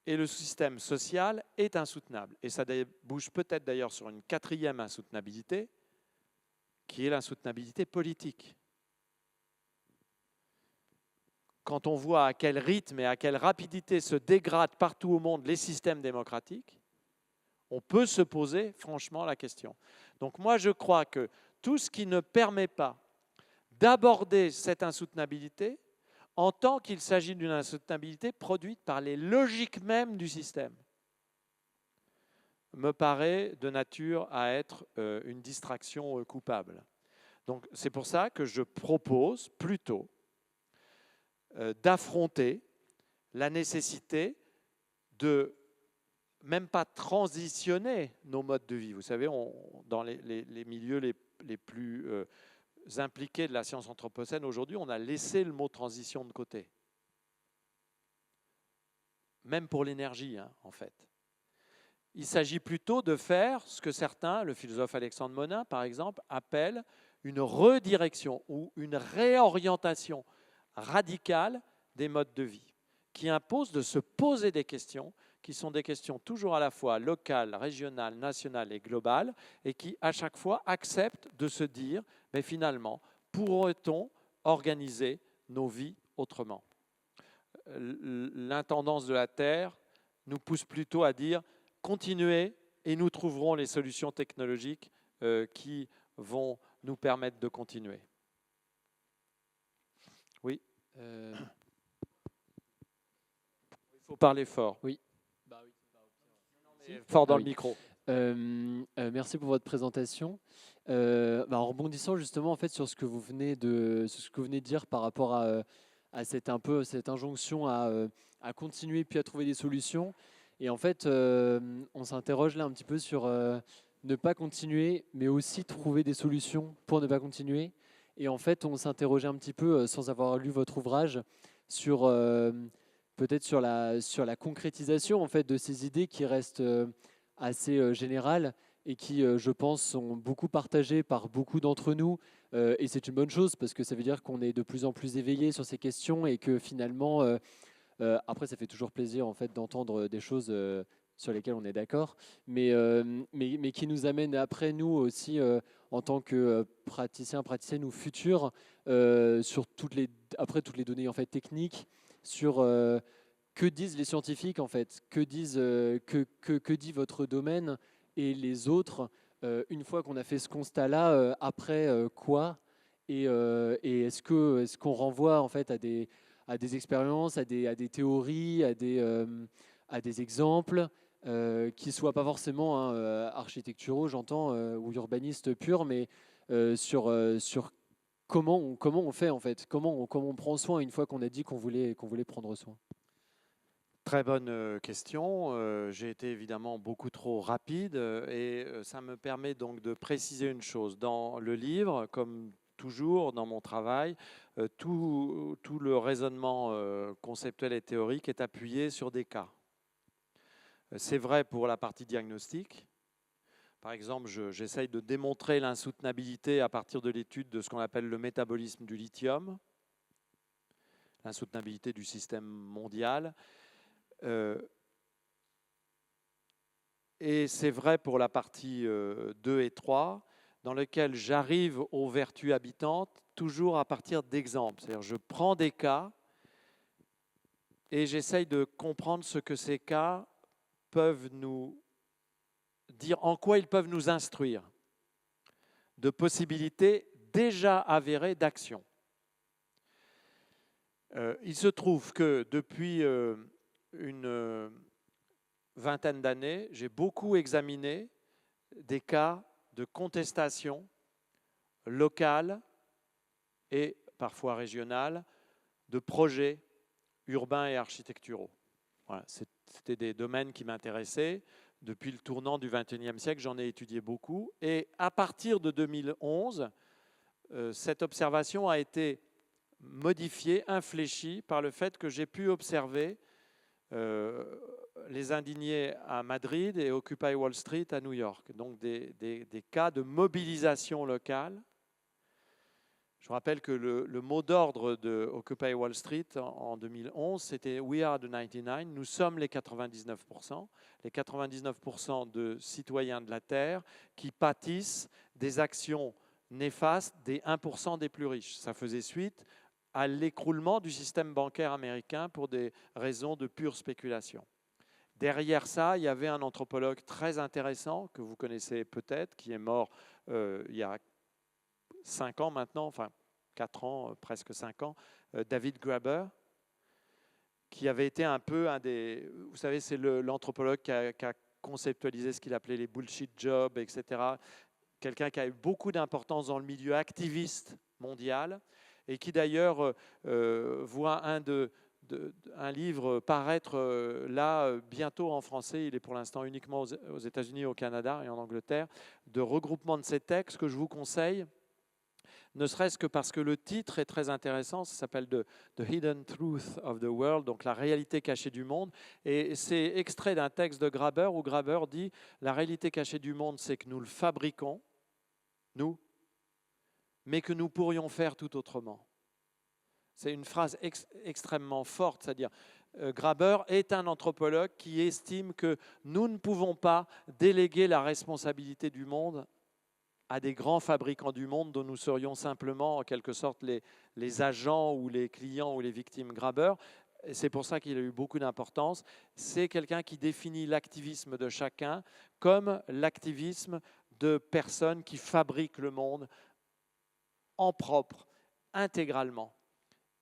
et le système social est insoutenable. Et ça débouche peut-être d'ailleurs sur une quatrième insoutenabilité, qui est l'insoutenabilité politique. Quand on voit à quel rythme et à quelle rapidité se dégradent partout au monde les systèmes démocratiques, on peut se poser franchement la question. Donc moi, je crois que tout ce qui ne permet pas d'aborder cette insoutenabilité, en tant qu'il s'agit d'une insoutenabilité produite par les logiques mêmes du système, me paraît de nature à être une distraction coupable. Donc c'est pour ça que je propose plutôt d'affronter la nécessité de même pas transitionner nos modes de vie. Vous savez, dans les milieux les plus impliqués de la science anthropocène aujourd'hui, on a laissé le mot transition de côté. Même pour l'énergie, en fait. Il s'agit plutôt de faire ce que certains, le philosophe Alexandre Monin par exemple, appellent une redirection ou une réorientation radicale des modes de vie, qui impose de se poser des questions qui sont des questions toujours à la fois locales, régionales, nationales et globales, et qui à chaque fois acceptent de se dire, mais finalement, pourrait-on organiser nos vies autrement? L'intendance de la Terre nous pousse plutôt à dire, continuez et nous trouverons les solutions technologiques qui vont nous permettre de continuer. Oui. Il faut parler fort. Oui. aussi. Fort dans Ah le oui. micro. Merci pour votre présentation. En rebondissant justement en fait sur ce que vous venez de dire par rapport à cette injonction à continuer puis à trouver des solutions. Et en fait, on s'interroge là un petit peu sur ne pas continuer, mais aussi trouver des solutions pour ne pas continuer. Et en fait, on s'interrogeait un petit peu, sans avoir lu votre ouvrage, sur peut-être sur la concrétisation en fait de ces idées qui restent assez générales et qui, je pense, sont beaucoup partagées par beaucoup d'entre nous. Et c'est une bonne chose parce que ça veut dire qu'on est de plus en plus éveillé sur ces questions et que finalement, après, ça fait toujours plaisir en fait d'entendre des choses sur lesquelles on est d'accord, mais qui nous amènent après nous aussi en tant que praticiens, praticiennes ou futurs sur toutes les données en fait techniques, sur que disent les scientifiques en fait, que dit votre domaine et les autres une fois qu'on a fait ce constat-là, après quoi et est-ce qu'on renvoie en fait à des expériences, à des théories, à des exemples qui ne soient pas forcément architecturaux, j'entends, ou urbanistes purs, mais sur comment on fait en fait, comment on prend soin une fois qu'on a dit qu'on voulait prendre soin. Très bonne question. J'ai été évidemment beaucoup trop rapide et ça me permet donc de préciser une chose. Dans le livre, comme toujours dans mon travail, tout le raisonnement conceptuel et théorique est appuyé sur des cas. C'est vrai pour la partie diagnostique. Par exemple, j'essaye de démontrer l'insoutenabilité à partir de l'étude de ce qu'on appelle le métabolisme du lithium, l'insoutenabilité du système mondial. Et c'est vrai pour la partie 2 et 3, dans lequel j'arrive aux vertus habitantes toujours à partir d'exemples. C'est-à-dire je prends des cas et j'essaye de comprendre ce que ces cas peuvent nous dire, en quoi ils peuvent nous instruire de possibilités déjà avérées d'action. Il se trouve que depuis une vingtaine d'années, j'ai beaucoup examiné des cas de contestation locale et parfois régionale de projets urbains et architecturaux. Voilà, c'était des domaines qui m'intéressaient. Depuis le tournant du XXIe siècle, j'en ai étudié beaucoup. Et à partir de 2011, cette observation a été modifiée, infléchie par le fait que j'ai pu observer les indignés à Madrid et Occupy Wall Street à New York. Donc des cas de mobilisation locale. Je rappelle que le mot d'ordre de Occupy Wall Street en 2011, c'était « We are the 99 », nous sommes les 99%, les 99% de citoyens de la Terre qui pâtissent des actions néfastes des 1% des plus riches. Ça faisait suite à l'écroulement du système bancaire américain pour des raisons de pure spéculation. Derrière ça, il y avait un anthropologue très intéressant que vous connaissez peut-être, qui est mort il y a 5 ans maintenant, enfin 4 ans, presque 5 ans, David Graeber, qui avait été un peu un des... Vous savez, c'est l'anthropologue qui a conceptualisé ce qu'il appelait les bullshit jobs, etc. Quelqu'un qui a eu beaucoup d'importance dans le milieu activiste mondial et qui d'ailleurs voit un livre paraître là bientôt en français, il est pour l'instant uniquement aux États-Unis, au Canada et en Angleterre, de regroupement de ces textes que je vous conseille, ne serait-ce que parce que le titre est très intéressant, ça s'appelle The Hidden Truth of the World, donc la réalité cachée du monde, et c'est extrait d'un texte de Graeber où Graeber dit « La réalité cachée du monde, c'est que nous le fabriquons, nous, mais que nous pourrions faire tout autrement. » C'est une phrase extrêmement forte, c'est-à-dire Graeber est un anthropologue qui estime que nous ne pouvons pas déléguer la responsabilité du monde à des grands fabricants du monde dont nous serions simplement en quelque sorte les agents ou les clients ou les victimes. Graeber, et c'est pour ça qu'il a eu beaucoup d'importance, c'est quelqu'un qui définit l'activisme de chacun comme l'activisme de personnes qui fabriquent le monde en propre, intégralement.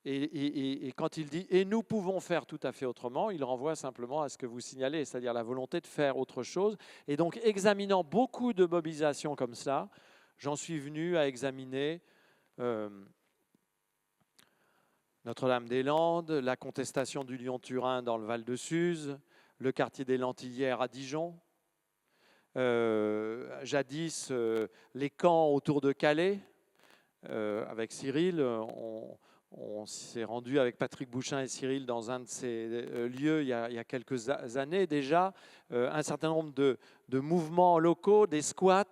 Et quand il dit « et nous pouvons faire tout à fait autrement », il renvoie simplement à ce que vous signalez, c'est-à-dire la volonté de faire autre chose. Et donc, examinant beaucoup de mobilisations comme ça, j'en suis venu à examiner Notre-Dame-des-Landes, la contestation du Lyon-Turin dans le Val de Suse, le quartier des Lentillères à Dijon, jadis les camps autour de Calais. Avec Cyril, on s'est rendu avec Patrick Bouchin et Cyril dans un de ces lieux il y a quelques années déjà. Un certain nombre de mouvements locaux, des squats,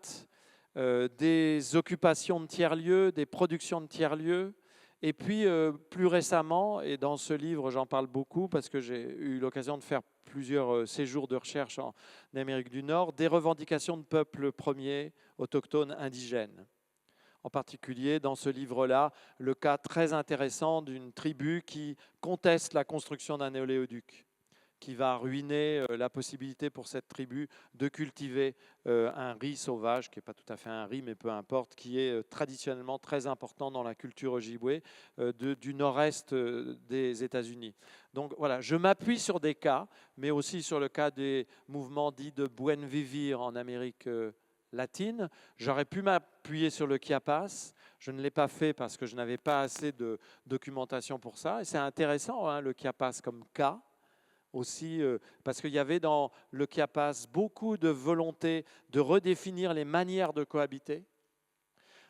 des occupations de tiers-lieux, des productions de tiers-lieux. Et puis, plus récemment, et dans ce livre, j'en parle beaucoup parce que j'ai eu l'occasion de faire plusieurs séjours de recherche en Amérique du Nord, des revendications de peuples premiers, autochtones, indigènes. En particulier, dans ce livre-là, le cas très intéressant d'une tribu qui conteste la construction d'un oléoduc, qui va ruiner la possibilité pour cette tribu de cultiver un riz sauvage, qui n'est pas tout à fait un riz, mais peu importe, qui est traditionnellement très important dans la culture ojibwé du nord-est des États-Unis. Donc voilà, je m'appuie sur des cas, mais aussi sur le cas des mouvements dits de Buen Vivir en Amérique latine. J'aurais pu m'appuyer sur le Chiapas. Je ne l'ai pas fait parce que je n'avais pas assez de documentation pour ça. Et c'est intéressant, hein, le Chiapas comme cas aussi, parce qu'il y avait dans le Chiapas beaucoup de volonté de redéfinir les manières de cohabiter.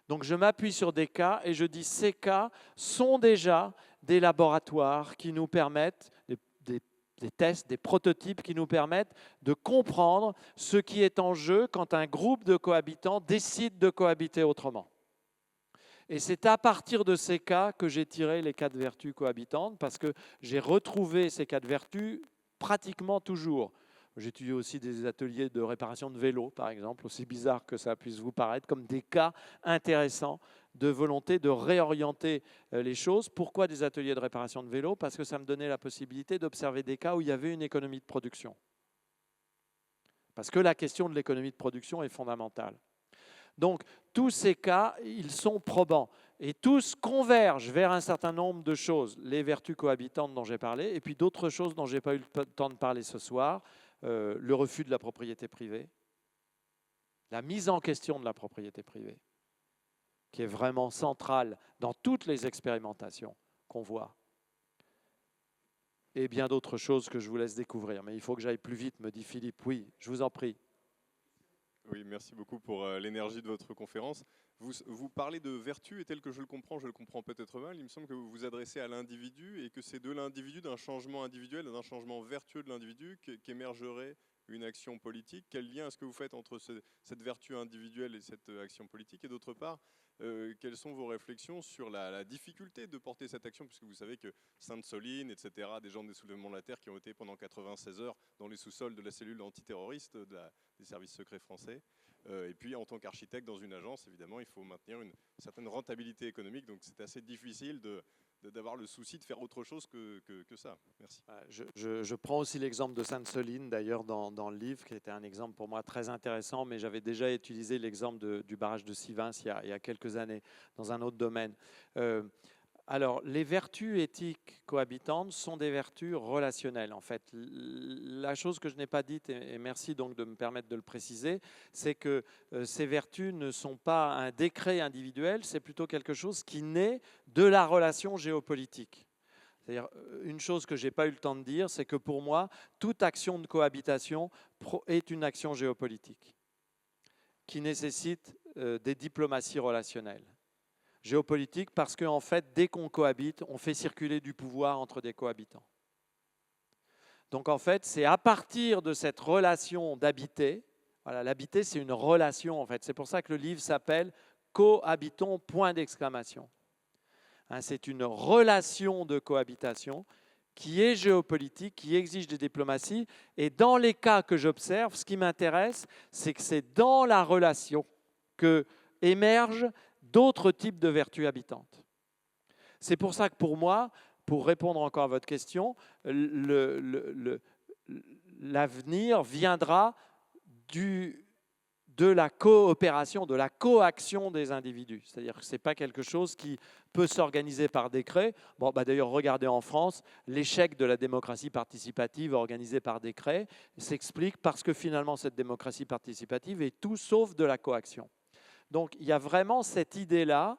Donc je m'appuie sur des cas et je dis ces cas sont déjà des laboratoires qui nous permettent, des tests, des prototypes qui nous permettent de comprendre ce qui est en jeu quand un groupe de cohabitants décide de cohabiter autrement. Et c'est à partir de ces cas que j'ai tiré les 4 vertus cohabitantes, parce que j'ai retrouvé ces 4 vertus pratiquement toujours. J'étudie aussi des ateliers de réparation de vélos, par exemple, aussi bizarre que ça puisse vous paraître, comme des cas intéressants de volonté de réorienter les choses. Pourquoi des ateliers de réparation de vélos? Parce que ça me donnait la possibilité d'observer des cas où il y avait une économie de production. Parce que la question de l'économie de production est fondamentale. Donc, tous ces cas, ils sont probants. Et tous convergent vers un certain nombre de choses. Les vertus cohabitantes dont j'ai parlé, et puis d'autres choses dont je n'ai pas eu le temps de parler ce soir. Le refus de la propriété privée, la mise en question de la propriété privée, qui est vraiment centrale dans toutes les expérimentations qu'on voit. Et bien d'autres choses que je vous laisse découvrir. Mais il faut que j'aille plus vite, me dit Philippe. Oui, je vous en prie. Oui, merci beaucoup pour l'énergie de votre conférence. Vous parlez de vertu, et tel que je le comprends peut-être mal, il me semble que vous vous adressez à l'individu et que c'est de l'individu, d'un changement individuel, d'un changement vertueux de l'individu qu'émergerait une action politique. Quel lien est-ce que vous faites entre cette vertu individuelle et cette action politique? Et d'autre part, quelles sont vos réflexions sur la difficulté de porter cette action, puisque vous savez que Sainte-Soline, etc., des gens des soulèvements de la Terre qui ont été pendant 96 heures dans les sous-sols de la cellule antiterroriste des services secrets français. Et puis, en tant qu'architecte dans une agence, évidemment, il faut maintenir une certaine rentabilité économique. Donc, c'est assez difficile d'avoir le souci de faire autre chose que ça. Merci. Je prends aussi l'exemple de Sainte-Soline, d'ailleurs, dans le livre, qui était un exemple pour moi très intéressant, mais j'avais déjà utilisé l'exemple du barrage de Sivins il y a quelques années, dans un autre domaine. Alors, les vertus éthiques cohabitantes sont des vertus relationnelles, en fait. La chose que je n'ai pas dite, et merci donc de me permettre de le préciser, c'est que ces vertus ne sont pas un décret individuel, c'est plutôt quelque chose qui naît de la relation géopolitique. C'est-à-dire, une chose que je n'ai pas eu le temps de dire, c'est que pour moi, toute action de cohabitation est une action géopolitique qui nécessite des diplomaties relationnelles. Géopolitique parce qu'en fait, dès qu'on cohabite, on fait circuler du pouvoir entre des cohabitants. Donc en fait, c'est à partir de cette relation d'habiter, voilà, l'habiter c'est une relation en fait, c'est pour ça que le livre s'appelle « Cohabitons », point d'exclamation. Hein, c'est une relation de cohabitation qui est géopolitique, qui exige des diplomaties, et dans les cas que j'observe, ce qui m'intéresse, c'est que c'est dans la relation que émergent d'autres types de vertus habitantes. C'est pour ça que pour moi, pour répondre encore à votre question, l'avenir viendra de la coopération, de la coaction des individus. C'est-à-dire que ce n'est pas quelque chose qui peut s'organiser par décret. Bon, d'ailleurs, regardez en France, l'échec de la démocratie participative organisée par décret s'explique parce que finalement, cette démocratie participative est tout sauf de la coaction. Donc, il y a vraiment cette idée-là.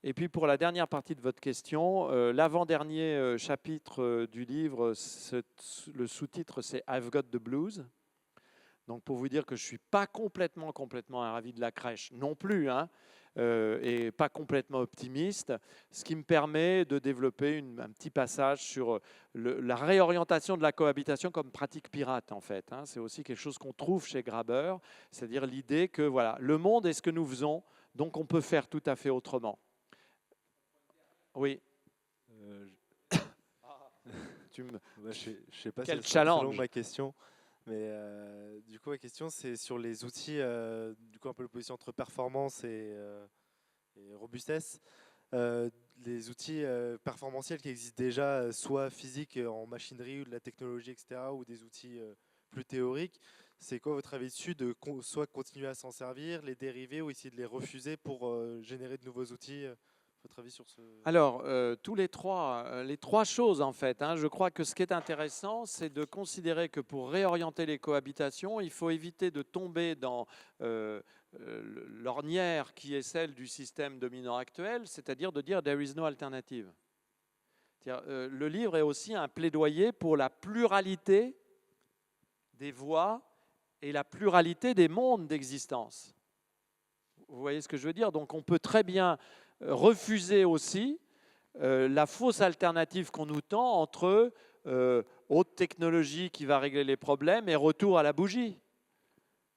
Et puis, pour la dernière partie de votre question, l'avant-dernier chapitre du livre, le sous-titre, c'est « I've got the blues ». Donc, pour vous dire que je ne suis pas complètement un ravi de la crèche non plus, hein, et pas complètement optimiste, ce qui me permet de développer un petit passage sur la réorientation de la cohabitation comme pratique pirate, en fait. Hein. C'est aussi quelque chose qu'on trouve chez Graeber, c'est-à-dire l'idée que voilà, le monde est ce que nous faisons, donc on peut faire tout à fait autrement. Oui. Je sais pas Quel si challenge. ma question. Mais du coup, ma question, c'est sur les outils, du coup, un peu l'opposition entre performance et robustesse. Les outils performantiels qui existent déjà, soit physiques en machinerie ou de la technologie, etc., ou des outils plus théoriques. C'est quoi votre avis dessus, de soit continuer à s'en servir, les dériver ou essayer de les refuser pour générer de nouveaux outils votre avis sur ce... Alors, tous les trois choses en fait. Hein, je crois que ce qui est intéressant, c'est de considérer que pour réorienter les cohabitations, il faut éviter de tomber dans l'ornière qui est celle du système dominant actuel, c'est-à-dire de dire « there is no alternative ». Le livre est aussi un plaidoyer pour la pluralité des voies et la pluralité des mondes d'existence. Vous voyez ce que je veux dire? Donc on peut très bien refuser aussi la fausse alternative qu'on nous tend entre haute technologie qui va régler les problèmes et retour à la bougie.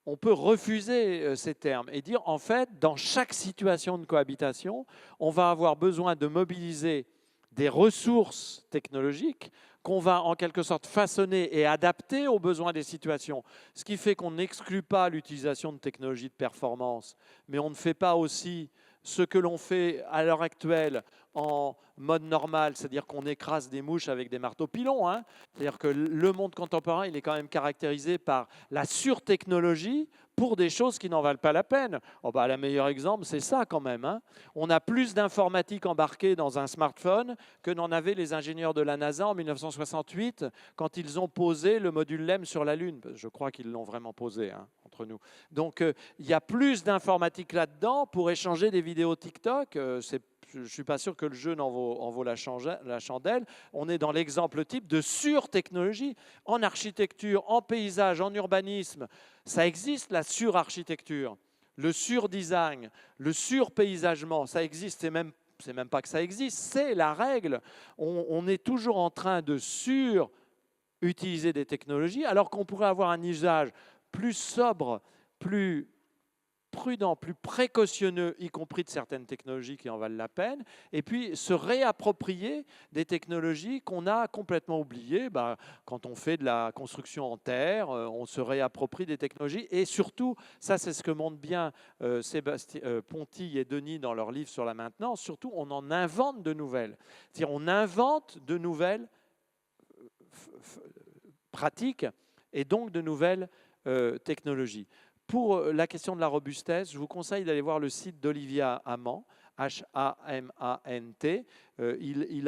On peut refuser ces termes et dire en fait, dans chaque situation de cohabitation, on va avoir besoin de mobiliser des ressources technologiques qu'on va en quelque sorte façonner et adapter aux besoins des situations. Ce qui fait qu'on n'exclut pas l'utilisation de technologies de performance, mais on ne fait pas aussi ce que l'on fait à l'heure actuelle en mode normal, c'est-à-dire qu'on écrase des mouches avec des marteaux pilons. Hein. C'est-à-dire que le monde contemporain, il est quand même caractérisé par la surtechnologie pour des choses qui n'en valent pas la peine. Oh bah, le meilleur exemple, c'est ça quand même. Hein. On a plus d'informatique embarquée dans un smartphone que n'en avaient les ingénieurs de la NASA en 1968 quand ils ont posé le module LEM sur la Lune. Je crois qu'ils l'ont vraiment posé, hein, entre nous. Donc, il y a plus d'informatique là-dedans pour échanger des vidéos TikTok. Je ne suis pas sûr que le jeu en vaut la chandelle. On est dans l'exemple type de surtechnologie. En architecture, en paysage, en urbanisme, ça existe la surarchitecture, le surdesign, le surpaysagement, ça existe. C'est même pas que ça existe, c'est la règle. On est toujours en train de surutiliser des technologies alors qu'on pourrait avoir un usage plus sobre, plus prudent, plus précautionneux, y compris de certaines technologies qui en valent la peine, et puis se réapproprier des technologies qu'on a complètement oubliées. Quand on fait de la construction en terre, on se réapproprie des technologies, et surtout, ça c'est ce que montrent bien Ponty et Denis dans leur livre sur la maintenance, surtout on en invente de nouvelles. C'est-à-dire on invente de nouvelles pratiques et donc de nouvelles technologies. Pour la question de la robustesse, je vous conseille d'aller voir le site d'Olivia Hamant, H-A-M-A-N-T. Il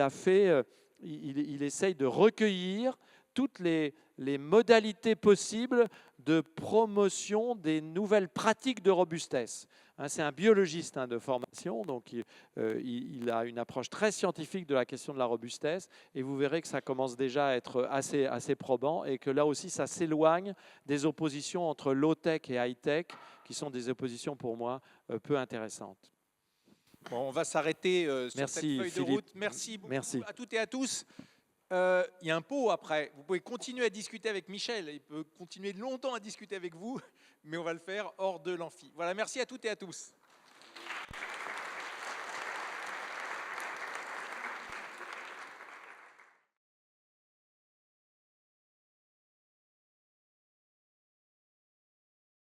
essaye de recueillir toutes les modalités possibles de promotion des nouvelles pratiques de robustesse. C'est un biologiste de formation, donc il a une approche très scientifique de la question de la robustesse, et vous verrez que ça commence déjà à être assez probant, et que là aussi ça s'éloigne des oppositions entre low-tech et high-tech, qui sont des oppositions pour moi peu intéressantes. Bon, on va s'arrêter sur cette feuille Philippe. de route. Merci beaucoup à toutes et à tous. Il y a un pot après. Vous pouvez continuer à discuter avec Michel. Il peut continuer longtemps à discuter avec vous, mais on va le faire hors de l'amphi. Voilà, merci à toutes et à tous.